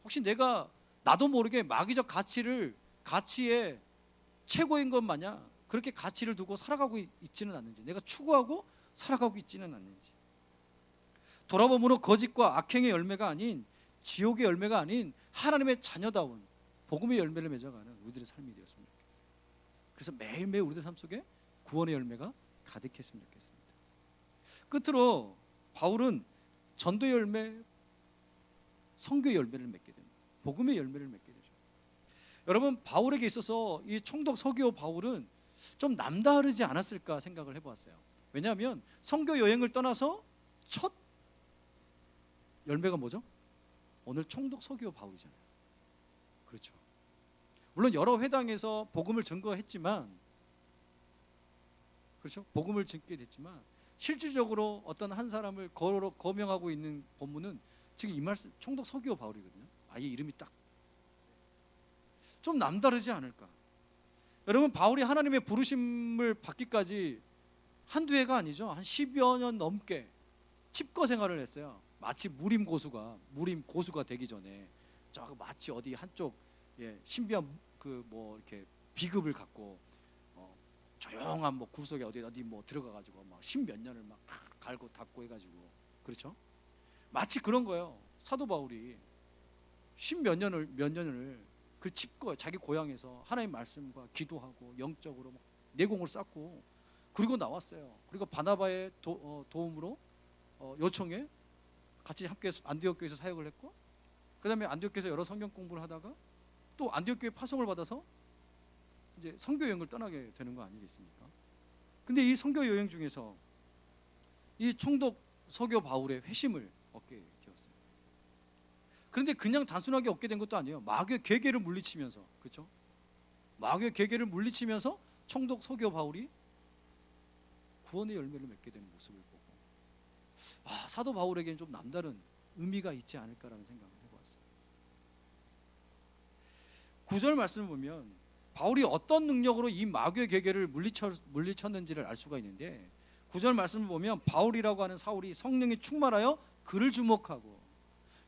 혹시 나도 모르게 마귀적 가치의 최고인 것 마냥 그렇게 가치를 두고 살아가고 있지는 않는지, 내가 추구하고 살아가고 있지는 않는지. 돌아보므로 거짓과 악행의 열매가 아닌 지옥의 열매가 아닌 하나님의 자녀다운 복음의 열매를 맺어가는 우리들의 삶이 되었으면 좋겠어요. 그래서 매일매일 우리들 삶 속에 구원의 열매가 가득했으면 좋겠습니다. 끝으로 바울은 전도의 열매, 선교의 열매를 맺게 됩니다. 복음의 열매를 맺게 되죠. 여러분, 바울에게 있어서 이 총독 서기오 바울은 좀 남다르지 않았을까 생각을 해보았어요. 왜냐하면 선교 여행을 떠나서 첫 열매가 뭐죠? 오늘 총독 서기오 바울이잖아요. 그렇죠. 물론 여러 회당에서 복음을 증거했지만, 그렇죠? 복음을 증게 됐지만 실질적으로 어떤 한 사람을 거명하고 있는 본문은 지금 이 말씀 총독 서기오 바울이거든요. 아예 이름이 딱 좀 남다르지 않을까. 여러분, 바울이 하나님의 부르심을 받기까지 한두 해가 아니죠. 한 10여 년 넘게 칩거 생활을 했어요. 마치 무림 고수가 되기 전에 저 마치 어디 한쪽 신비한 그 뭐 이렇게 비급을 갖고 조용한 뭐 굴속에 어디 뭐 들어가 가지고 막 10몇 년을 막 갈고 닦고 해가지고, 그렇죠? 마치 그런 거예요. 사도 바울이 10몇 년을 그 칩거 자기 고향에서 하나님 말씀과 기도하고 영적으로 막 내공을 쌓고 그리고 나왔어요. 그리고 바나바의 도움으로 요청에 같이 함께 안디옥 교회에서 사역을 했고, 그 다음에 안디옥 교회에서 여러 성경 공부를 하다가 또 안디옥 교회 파송을 받아서 이제 선교 여행을 떠나게 되는 거 아니겠습니까? 근데 이 선교 여행 중에서 이 총독 서기오 바울의 회심을 얻게 되었어요. 그런데 그냥 단순하게 얻게 된 것도 아니에요. 마귀의 계계를 물리치면서, 그렇죠? 마귀의 계계를 물리치면서 총독 서기오 바울이 구원의 열매를 맺게 되는 모습을 보고, 사도 바울에게는 좀 남다른 의미가 있지 않을까라는 생각을 해보았어요. 9절 말씀을 보면 바울이 어떤 능력으로 이 마귀의 계계를 물리쳤는지를 알 수가 있는데, 9절 말씀을 보면 바울이라고 하는 사울이 성령에 충만하여 그를 주목하고,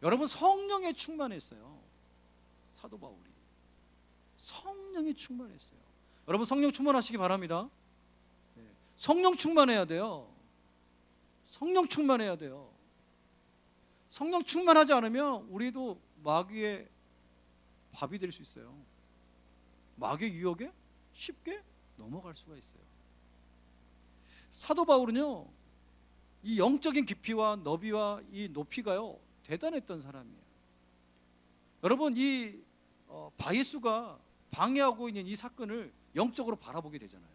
여러분 성령에 충만했어요. 사도 바울이 성령에 충만했어요. 여러분 성령 충만하시기 바랍니다. 성령 충만해야 돼요. 성령 충만해야 돼요. 성령 충만하지 않으면 우리도 마귀의 밥이 될 수 있어요. 마귀의 유혹에 쉽게 넘어갈 수가 있어요. 사도 바울은요, 이 영적인 깊이와 너비와 이 높이가요 대단했던 사람이에요. 여러분, 이 바예수가 방해하고 있는 이 사건을 영적으로 바라보게 되잖아요.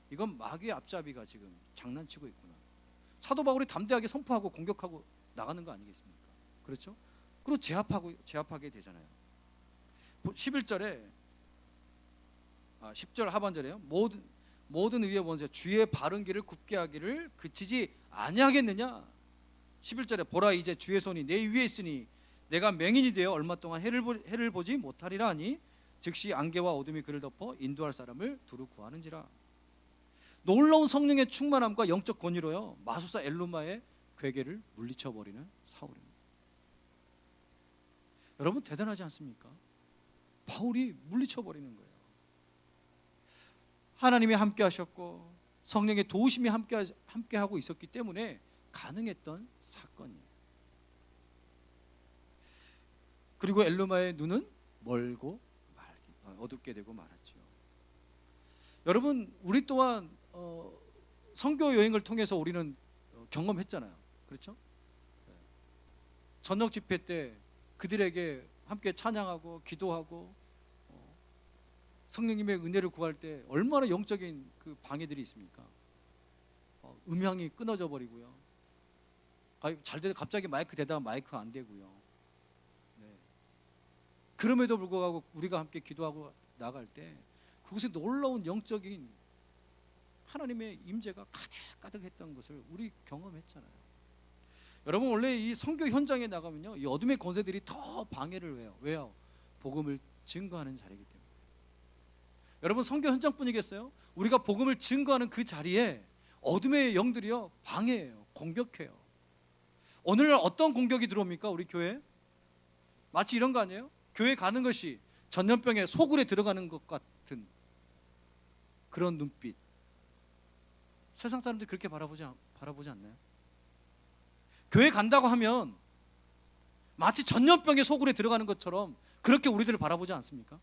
이건 마귀의 앞잡이가 지금 장난치고 있구나. 사도 바울이 담대하게 선포하고 공격하고 나가는 거 아니겠습니까? 그렇죠? 그리고 제압하게 되잖아요. 11절에 10절 하반절에요. 모든 의의 원수 주의 바른 길을 굽게 하기를 그치지 아니하겠느냐. 11절에 보라 이제 주의 손이 내 위에 있으니 내가 맹인이 되어 얼마 동안 해를 보지 못하리라 하니 즉시 안개와 어둠이 그를 덮어 인도할 사람을 두루 구하는지라. 놀라운 성령의 충만함과 영적 권위로요 마술사 엘루마의 괴계를 물리쳐버리는 사울입니다. 여러분 대단하지 않습니까? 바울이 물리쳐버리는 거예요. 하나님이 함께 하셨고 성령의 도우심이 함께하고 있었기 때문에 가능했던 사건이에요. 그리고 엘루마의 눈은 멀고 어둡게 되고 말았죠. 여러분 우리 또한 선교 여행을 통해서 우리는 경험했잖아요. 그렇죠? 저녁 집회 때 그들에게 함께 찬양하고 기도하고 성령님의 은혜를 구할 때 얼마나 영적인 그 방해들이 있습니까? 음향이 끊어져 버리고요. 잘 되다 갑자기 마이크 대다가 마이크 안 되고요. 네. 그럼에도 불구하고 우리가 함께 기도하고 나갈 때 그곳에 놀라운 영적인 하나님의 임재가 가득했던 것을 우리 경험했잖아요. 여러분 원래 이 선교 현장에 나가면요 이 어둠의 권세들이 더 방해를 해요. 왜요? 복음을 증거하는 자리이기 때문에. 여러분 선교 현장뿐이겠어요? 우리가 복음을 증거하는 그 자리에 어둠의 영들이요 방해해요. 공격해요. 오늘날 어떤 공격이 들어옵니까? 우리 교회 마치 이런 거 아니에요? 교회 가는 것이 전염병에 소굴에 들어가는 것 같은 그런 눈빛. 세상 사람들이 그렇게 바라보지 않나요? 교회 간다고 하면 마치 전염병의 소굴에 들어가는 것처럼 그렇게 우리들을 바라보지 않습니까?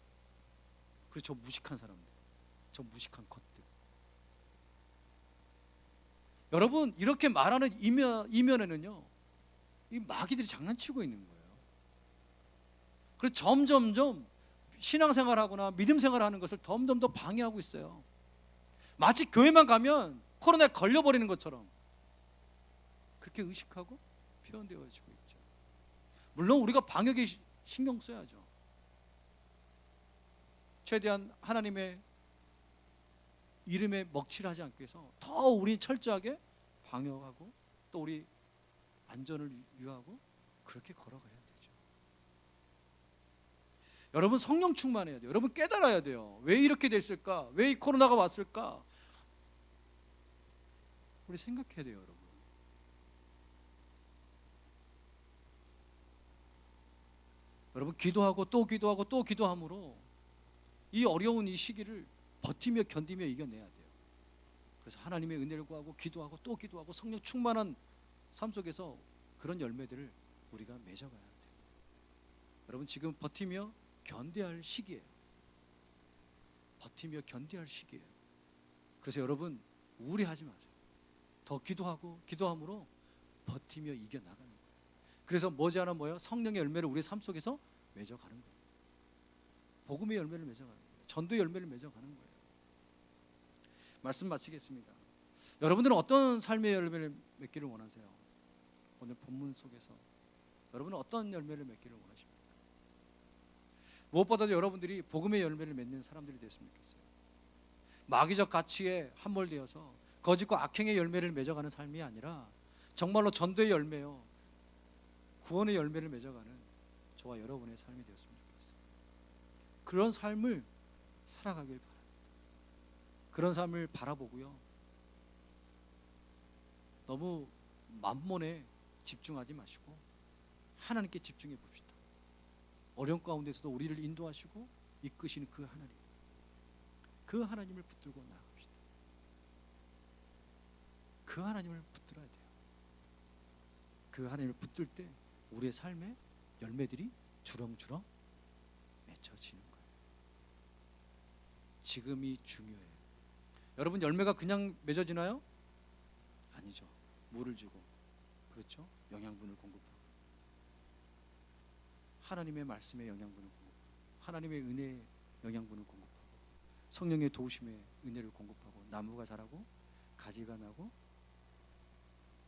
그렇죠. 무식한 사람들, 저 무식한 것들. 여러분, 이렇게 말하는 이면에는요, 이 마귀들이 장난치고 있는 거예요. 그래서 점점점 신앙생활하거나 믿음생활하는 것을 점점 더 방해하고 있어요. 마치 교회만 가면 코로나에 걸려버리는 것처럼 그렇게 의식하고 표현되어지고 있죠. 물론 우리가 방역에 신경 써야죠. 최대한 하나님의 이름에 먹칠하지 않기 위해서 더 우리 철저하게 방역하고 또 우리 안전을 유하고 그렇게 걸어가야 되죠. 여러분, 성령 충만해야 돼요. 여러분, 깨달아야 돼요. 왜 이렇게 됐을까? 왜 이 코로나가 왔을까? 우리 생각해야 돼요, 여러분. 여러분, 기도하고 또 기도하고 또 기도함으로 이 어려운 이 시기를 버티며 견디며 이겨내야 돼요. 그래서 하나님의 은혜를 구하고 기도하고 또 기도하고 성령 충만한 삶 속에서 그런 열매들을 우리가 맺어가야 돼요. 여러분, 지금 버티며 견뎌야 할 시기예요. 버티며 견뎌야 할 시기예요. 그래서 여러분, 우울해하지 마세요. 더 기도하고 기도함으로 버티며 이겨나가는 거예요. 그래서 머지않아 뭐예요? 성령의 열매를 우리의 삶 속에서 맺어가는 거예요. 복음의 열매를 맺어가는 거예요. 전도의 열매를 맺어가는 거예요. 말씀 마치겠습니다. 여러분들은 어떤 삶의 열매를 맺기를 원하세요? 오늘 본문 속에서 여러분은 어떤 열매를 맺기를 원하십니까? 무엇보다도 여러분들이 복음의 열매를 맺는 사람들이 됐으면 좋겠어요. 마귀적 가치에 함몰되어서 거짓과 악행의 열매를 맺어가는 삶이 아니라 정말로 전도의 열매요, 구원의 열매를 맺어가는 저와 여러분의 삶이 되었으면 좋겠어요. 그런 삶을 살아가길 바랍니다. 그런 삶을 바라보고요, 너무 만몬에 집중하지 마시고 하나님께 집중해 봅시다. 어려운 가운데서도 우리를 인도하시고 이끄시는 그 하나님, 그 하나님을 붙들고 나아갑시다. 그 하나님을 붙들어야 돼요. 그 하나님을 붙들 때 우리의 삶에 열매들이 주렁주렁 맺혀지는 거예요. 지금이 중요해요. 여러분, 열매가 그냥 맺어지나요? 아니죠. 물을 주고, 그렇죠? 영양분을 공급하고, 하나님의 말씀에 영양분을 공급하고, 하나님의 은혜에 영양분을 공급하고, 성령의 도우심에 은혜를 공급하고, 나무가 자라고 가지가 나고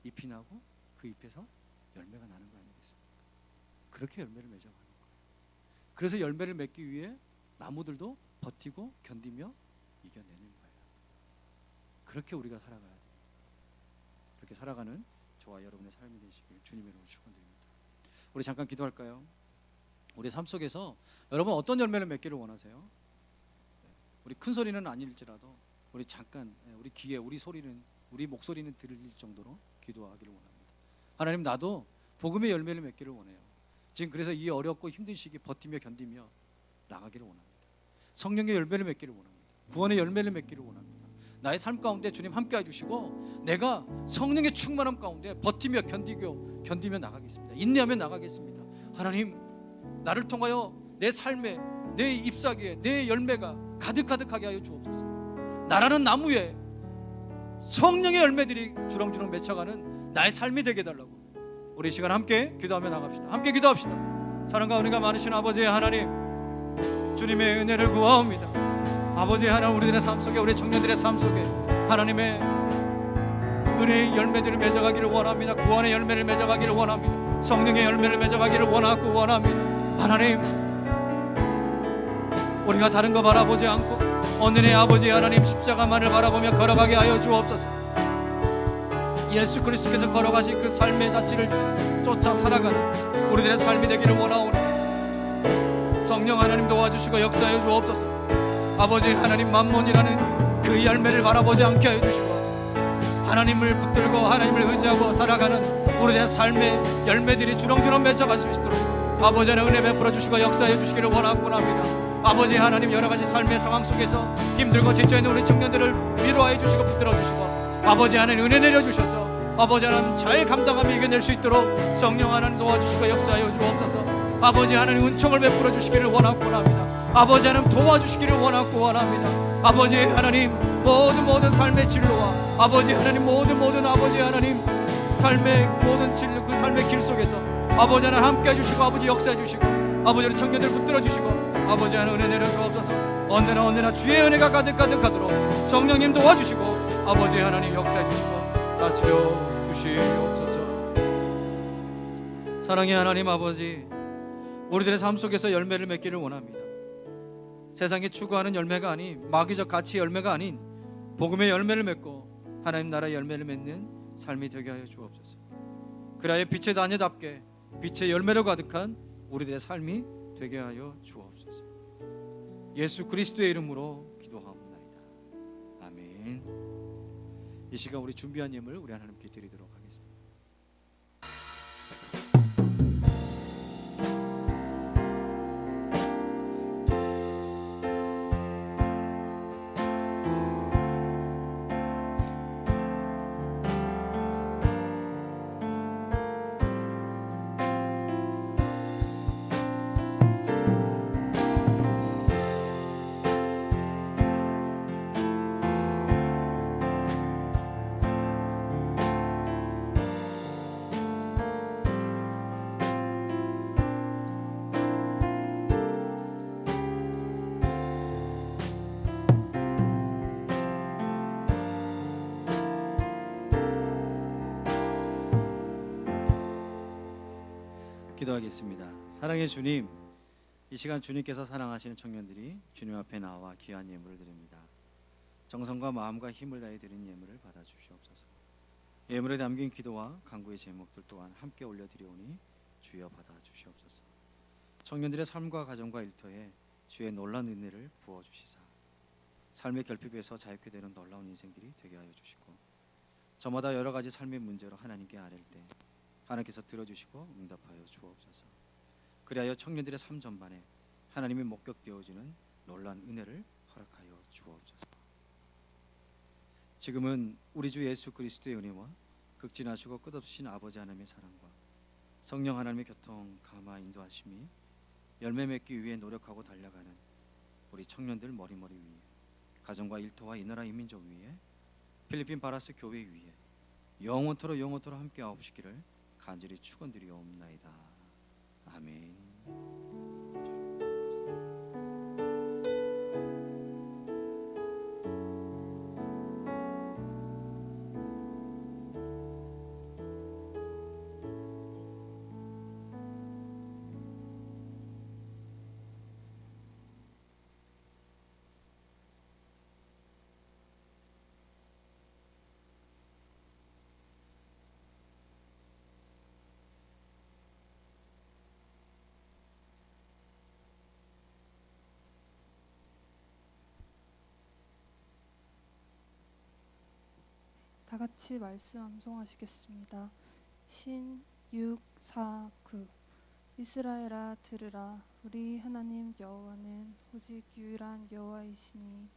잎이 나고 그 잎에서 열매가 나는 거 아니겠습니까? 그렇게 열매를 맺어가는 거예요. 그래서 열매를 맺기 위해 나무들도 버티고 견디며 이겨내는 거예요. 그렇게 우리가 살아가야 돼요. 그렇게 살아가는 저와 여러분의 삶이 되시길 주님의 이름으로 축원드립니다. 우리 잠깐 기도할까요? 우리 삶 속에서 여러분 어떤 열매를 맺기를 원하세요? 우리 큰 소리는 아닐지라도 우리 잠깐 우리 귀에 우리 소리는, 우리 목소리는 들릴 정도로 기도하기를 원합니다. 하나님, 나도 복음의 열매를 맺기를 원해요. 지금 그래서 이 어렵고 힘든 시기 버티며 견디며 나가기를 원합니다. 성령의 열매를 맺기를 원합니다. 구원의 열매를 맺기를 원합니다. 나의 삶 가운데 주님 함께 해주시고 내가 성령의 충만함 가운데 버티며 견디며 나가겠습니다. 인내하며 나가겠습니다. 하나님, 나를 통하여 내 삶에, 내 잎사귀에 내 열매가 가득하게 하여 주옵소서. 나라는 나무에 성령의 열매들이 주렁주렁 맺혀가는 나의 삶이 되게 해달라고 우리 시간 함께 기도하며 나갑시다. 함께 기도합시다. 사랑과 은혜가 많으신 아버지 하나님, 주님의 은혜를 구하옵니다. 아버지 하나님, 우리들의 삶 속에, 우리 청년들의 삶 속에 하나님의 은혜의 열매들을 맺어가기를 원합니다. 구원의 열매를 맺어가기를 원합니다. 성령의 열매를 맺어가기를 원합니다. 하나님, 우리가 다른 거 바라보지 않고 오늘의 아버지 하나님 십자가만을 바라보며 걸어가게 하여 주옵소서. 예수 그리스도께서 걸어가신 그 삶의 자취를 쫓아 살아가는 우리들의 삶이 되기를 원하오니 성령 하나님 도와주시고 역사하여 주옵소서. 아버지 하나님, 만몬이라는 그 열매를 바라보지 않게 하여 주시고 하나님을 붙들고 하나님을 의지하고 살아가는 우리의 삶의 열매들이 주렁주렁 맺어갈 수 있도록 아버지 하나님 은혜 베풀어 주시고 역사해 주시기를 원합니다. 아버지 하나님, 여러 가지 삶의 상황 속에서 힘들고 지쳐있는 우리 청년들을 위로해 주시고 붙들어 주시고 아버지 하나님 은혜 내려 주셔서 아버지 하나님 잘 감당하며 이겨낼 수 있도록 성령 하나님 도와주시고 역사하여 주옵소서. 아버지 하나님 은총을 베풀어 주시기를 원합니다. 아버지 하나님 도와주시기를 원합니다. 아버지 하나님 모든 삶의 진로와 아버지 하나님 모든 아버지 하나님 삶의 모든 진로 그 삶의 길 속에서 아버지 하나님 함께 해주시고 아버지 역사해 주시고 아버지 우리 청년들 붙들어 주시고 아버지 하나님 은혜 내려 주옵소서. 언제나 주의 은혜가 가득하도록 성령님 도와주시고 아버지 하나님 역사해 주시고 다스려 주시옵소서. 사랑의 하나님 아버지, 우리들의 삶 속에서 열매를 맺기를 원합니다. 세상이 추구하는 열매가 아닌 마귀적 가치의 열매가 아닌 복음의 열매를 맺고 하나님 나라의 열매를 맺는 삶이 되게 하여 주옵소서. 그리하여 빛의 자녀답게 빛의 열매로 가득한 우리들의 삶이 되게 하여 주옵소서. 예수 그리스도의 이름으로 기도하옵나이다. 아멘. 이 시간 우리 준비한 예물 우리 하나님께 드리도록 하겠습니다. 기도하겠습니다. 사랑의 주님, 이 시간 주님께서 사랑하시는 청년들이 주님 앞에 나와 귀한 예물을 드립니다. 정성과 마음과 힘을 다해 드린 예물을 받아 주시옵소서. 예물에 담긴 기도와 간구의 제목들 또한 함께 올려드리오니 주여 받아 주시옵소서. 청년들의 삶과 가정과 일터에 주의 놀라운 은혜를 부어 주시사 삶의 결핍에서 자유케 되는 놀라운 인생들이 되게 하여 주시고 저마다 여러 가지 삶의 문제로 하나님께 아뢰일 때 하나님께서 들어주시고 응답하여 주옵소서. 그리하여 청년들의 삶 전반에 하나님이 목격되어지는 놀라운 은혜를 허락하여 주옵소서. 지금은 우리 주 예수 그리스도의 은혜와 극진하시고 끝없으신 아버지 하나님의 사랑과 성령 하나님의 교통 감화 인도하심이 열매 맺기 위해 노력하고 달려가는 우리 청년들 머리머리 위에 가정과 일터와 이 나라 이민족 위에 필리핀 바라스 교회 위에 영원토록 함께 하옵시기를 간절히 축원드리옵나이다. 아멘. 다 같이 말씀 암송하시겠습니다. 신 6, 4, 9 이스라엘아 들으라. 우리 하나님 여호와는 오직 유일한 여호와이시니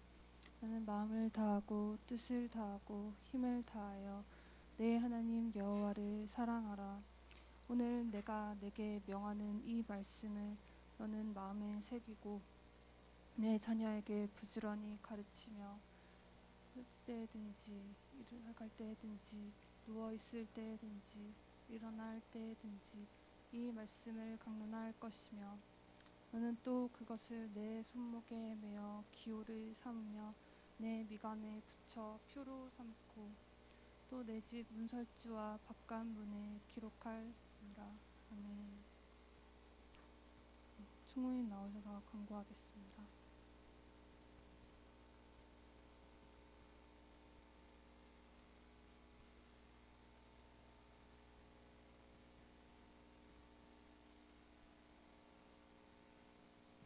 나는 마음을 다하고 뜻을 다하고 힘을 다하여 내 하나님 여호와를 사랑하라. 오늘 내가 내게 명하는 이 말씀을 너는 마음에 새기고 내 자녀에게 부지런히 가르치며 때든지 일을 갈 때든지 누워 있을 때든지 일어날 때든지 이 말씀을 강론할 것이며 너는 또 그것을 내 손목에 매어 기호를 삼으며 내 미간에 붙여 표로 삼고 또 내 집 문설주와 바깥문에 기록할지니라. 아멘. 총무님 나오셔서 강구하겠습니다.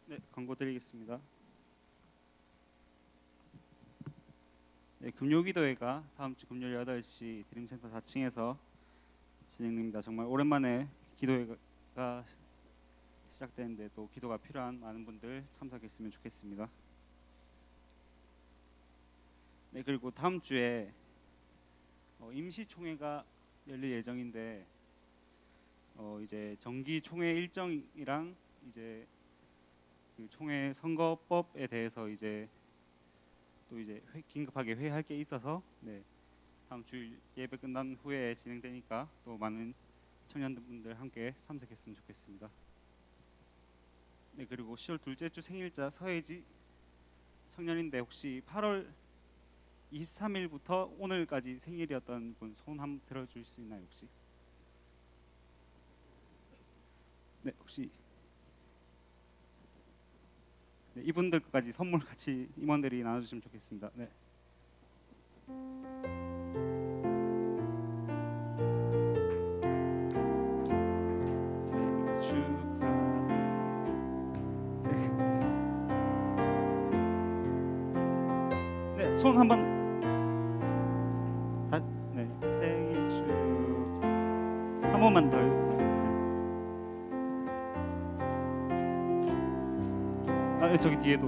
네, 광고 드리겠습니다. 네, 금요기도회가 다음 주 금요일 8시 드림센터 4층에서 진행됩니다. 정말 오랜만에 기도회가 시작되는데 또 기도가 필요한 많은 분들 참석했으면 좋겠습니다. 네, 그리고 다음 주에 임시총회가 열릴 예정인데 이제 정기 총회 일정이랑 이제 그 총회 선거법에 대해서 이제 또 이제 긴급하게 회의할 게 있어서 다음 주일 예배 끝난 후에 진행되니까 또 많은 청년분들 함께 참석했으면 좋겠습니다. 그리고 10월 둘째 주 생일자 서혜지 청년인데 혹시 8월 23일부터 오늘까지 생일이었던 분 손 한번 들어줄 수 있나요 혹시? 혹시 이분들까지 선물 같이 임원들이 나눠주시면 좋겠습니다. 생일 축하. 손 한번 생일 축 한 번만 더요. 저기 뒤에도.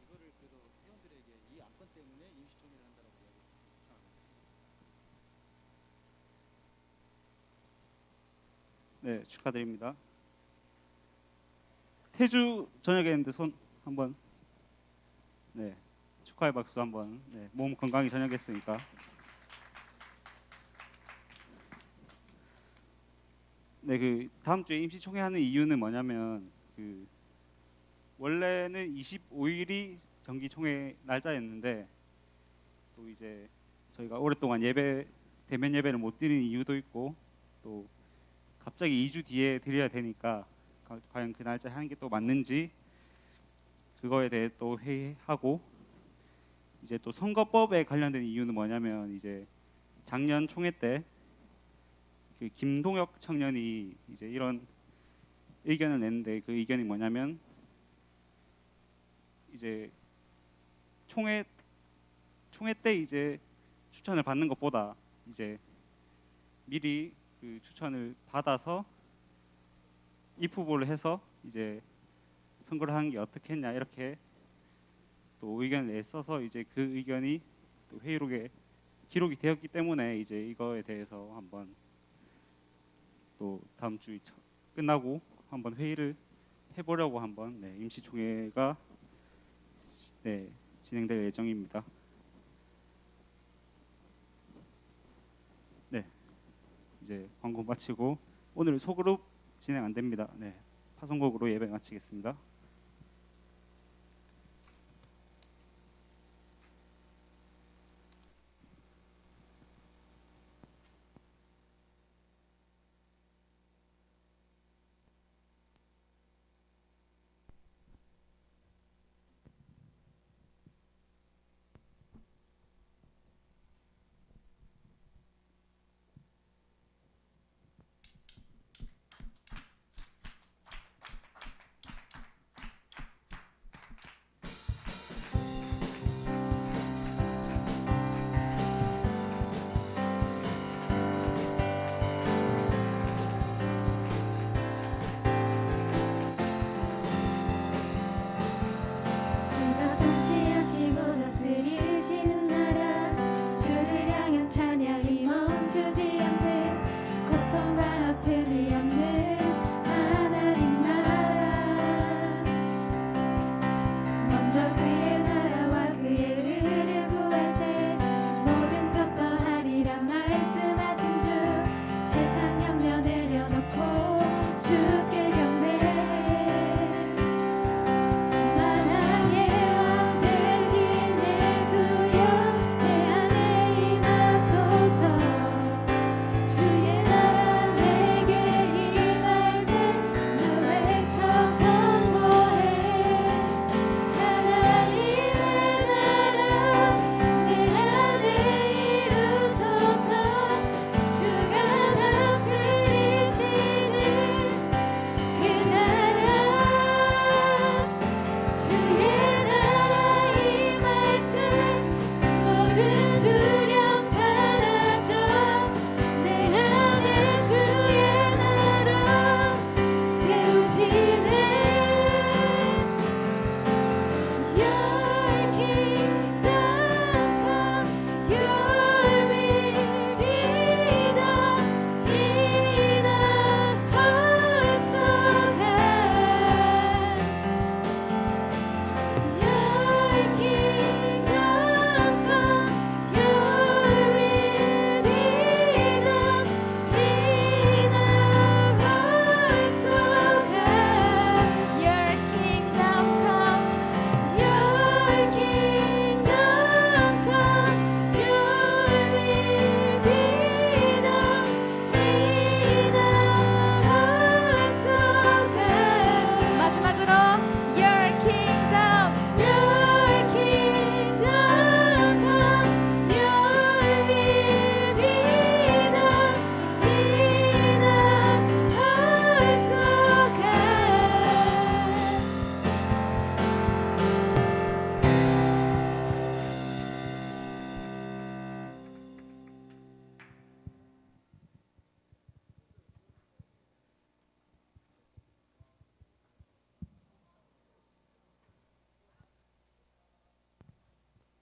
이거를 그래도 회원들에게 이 안건 때문에 임시총회를 한다라고 이야기. 축하드립니다. 태주 저녁에 했는데 손 한번 축하의 박수 한번. 몸 건강히 저녁했으니까. 그 다음 주에 임시총회 하는 이유는 뭐냐면 그 원래는 25일이 정기총회 날짜였는데 또 이제 저희가 오랫동안 대면 예배를 못 드리는 이유도 있고 또 갑자기 2주 뒤에 드려야 되니까 과연 그 날짜에 하는 게 또 맞는지 그거에 대해 또 회의하고 이제 또 선거법에 관련된 이유는 뭐냐면 이제 작년 총회 때 그 김동혁 청년이 이제 이런 의견을 냈는데 그 의견이 뭐냐면 이제 총회 때 이제 추천을 받는 것보다 이제 미리 그 추천을 받아서 입 후보를 해서 이제 선거를 하는 게 어떻겠냐 이렇게 또 의견을 냈어서 이제 그 의견이 또 회의록에 기록이 되었기 때문에 이제 이거에 대해서 한번 또 다음 주 끝나고 한번 회의를 해보려고 한번 임시총회가 진행될 예정입니다. 이제 광고 마치고 오늘 소그룹 진행 안 됩니다. 파송곡으로 예배 마치겠습니다.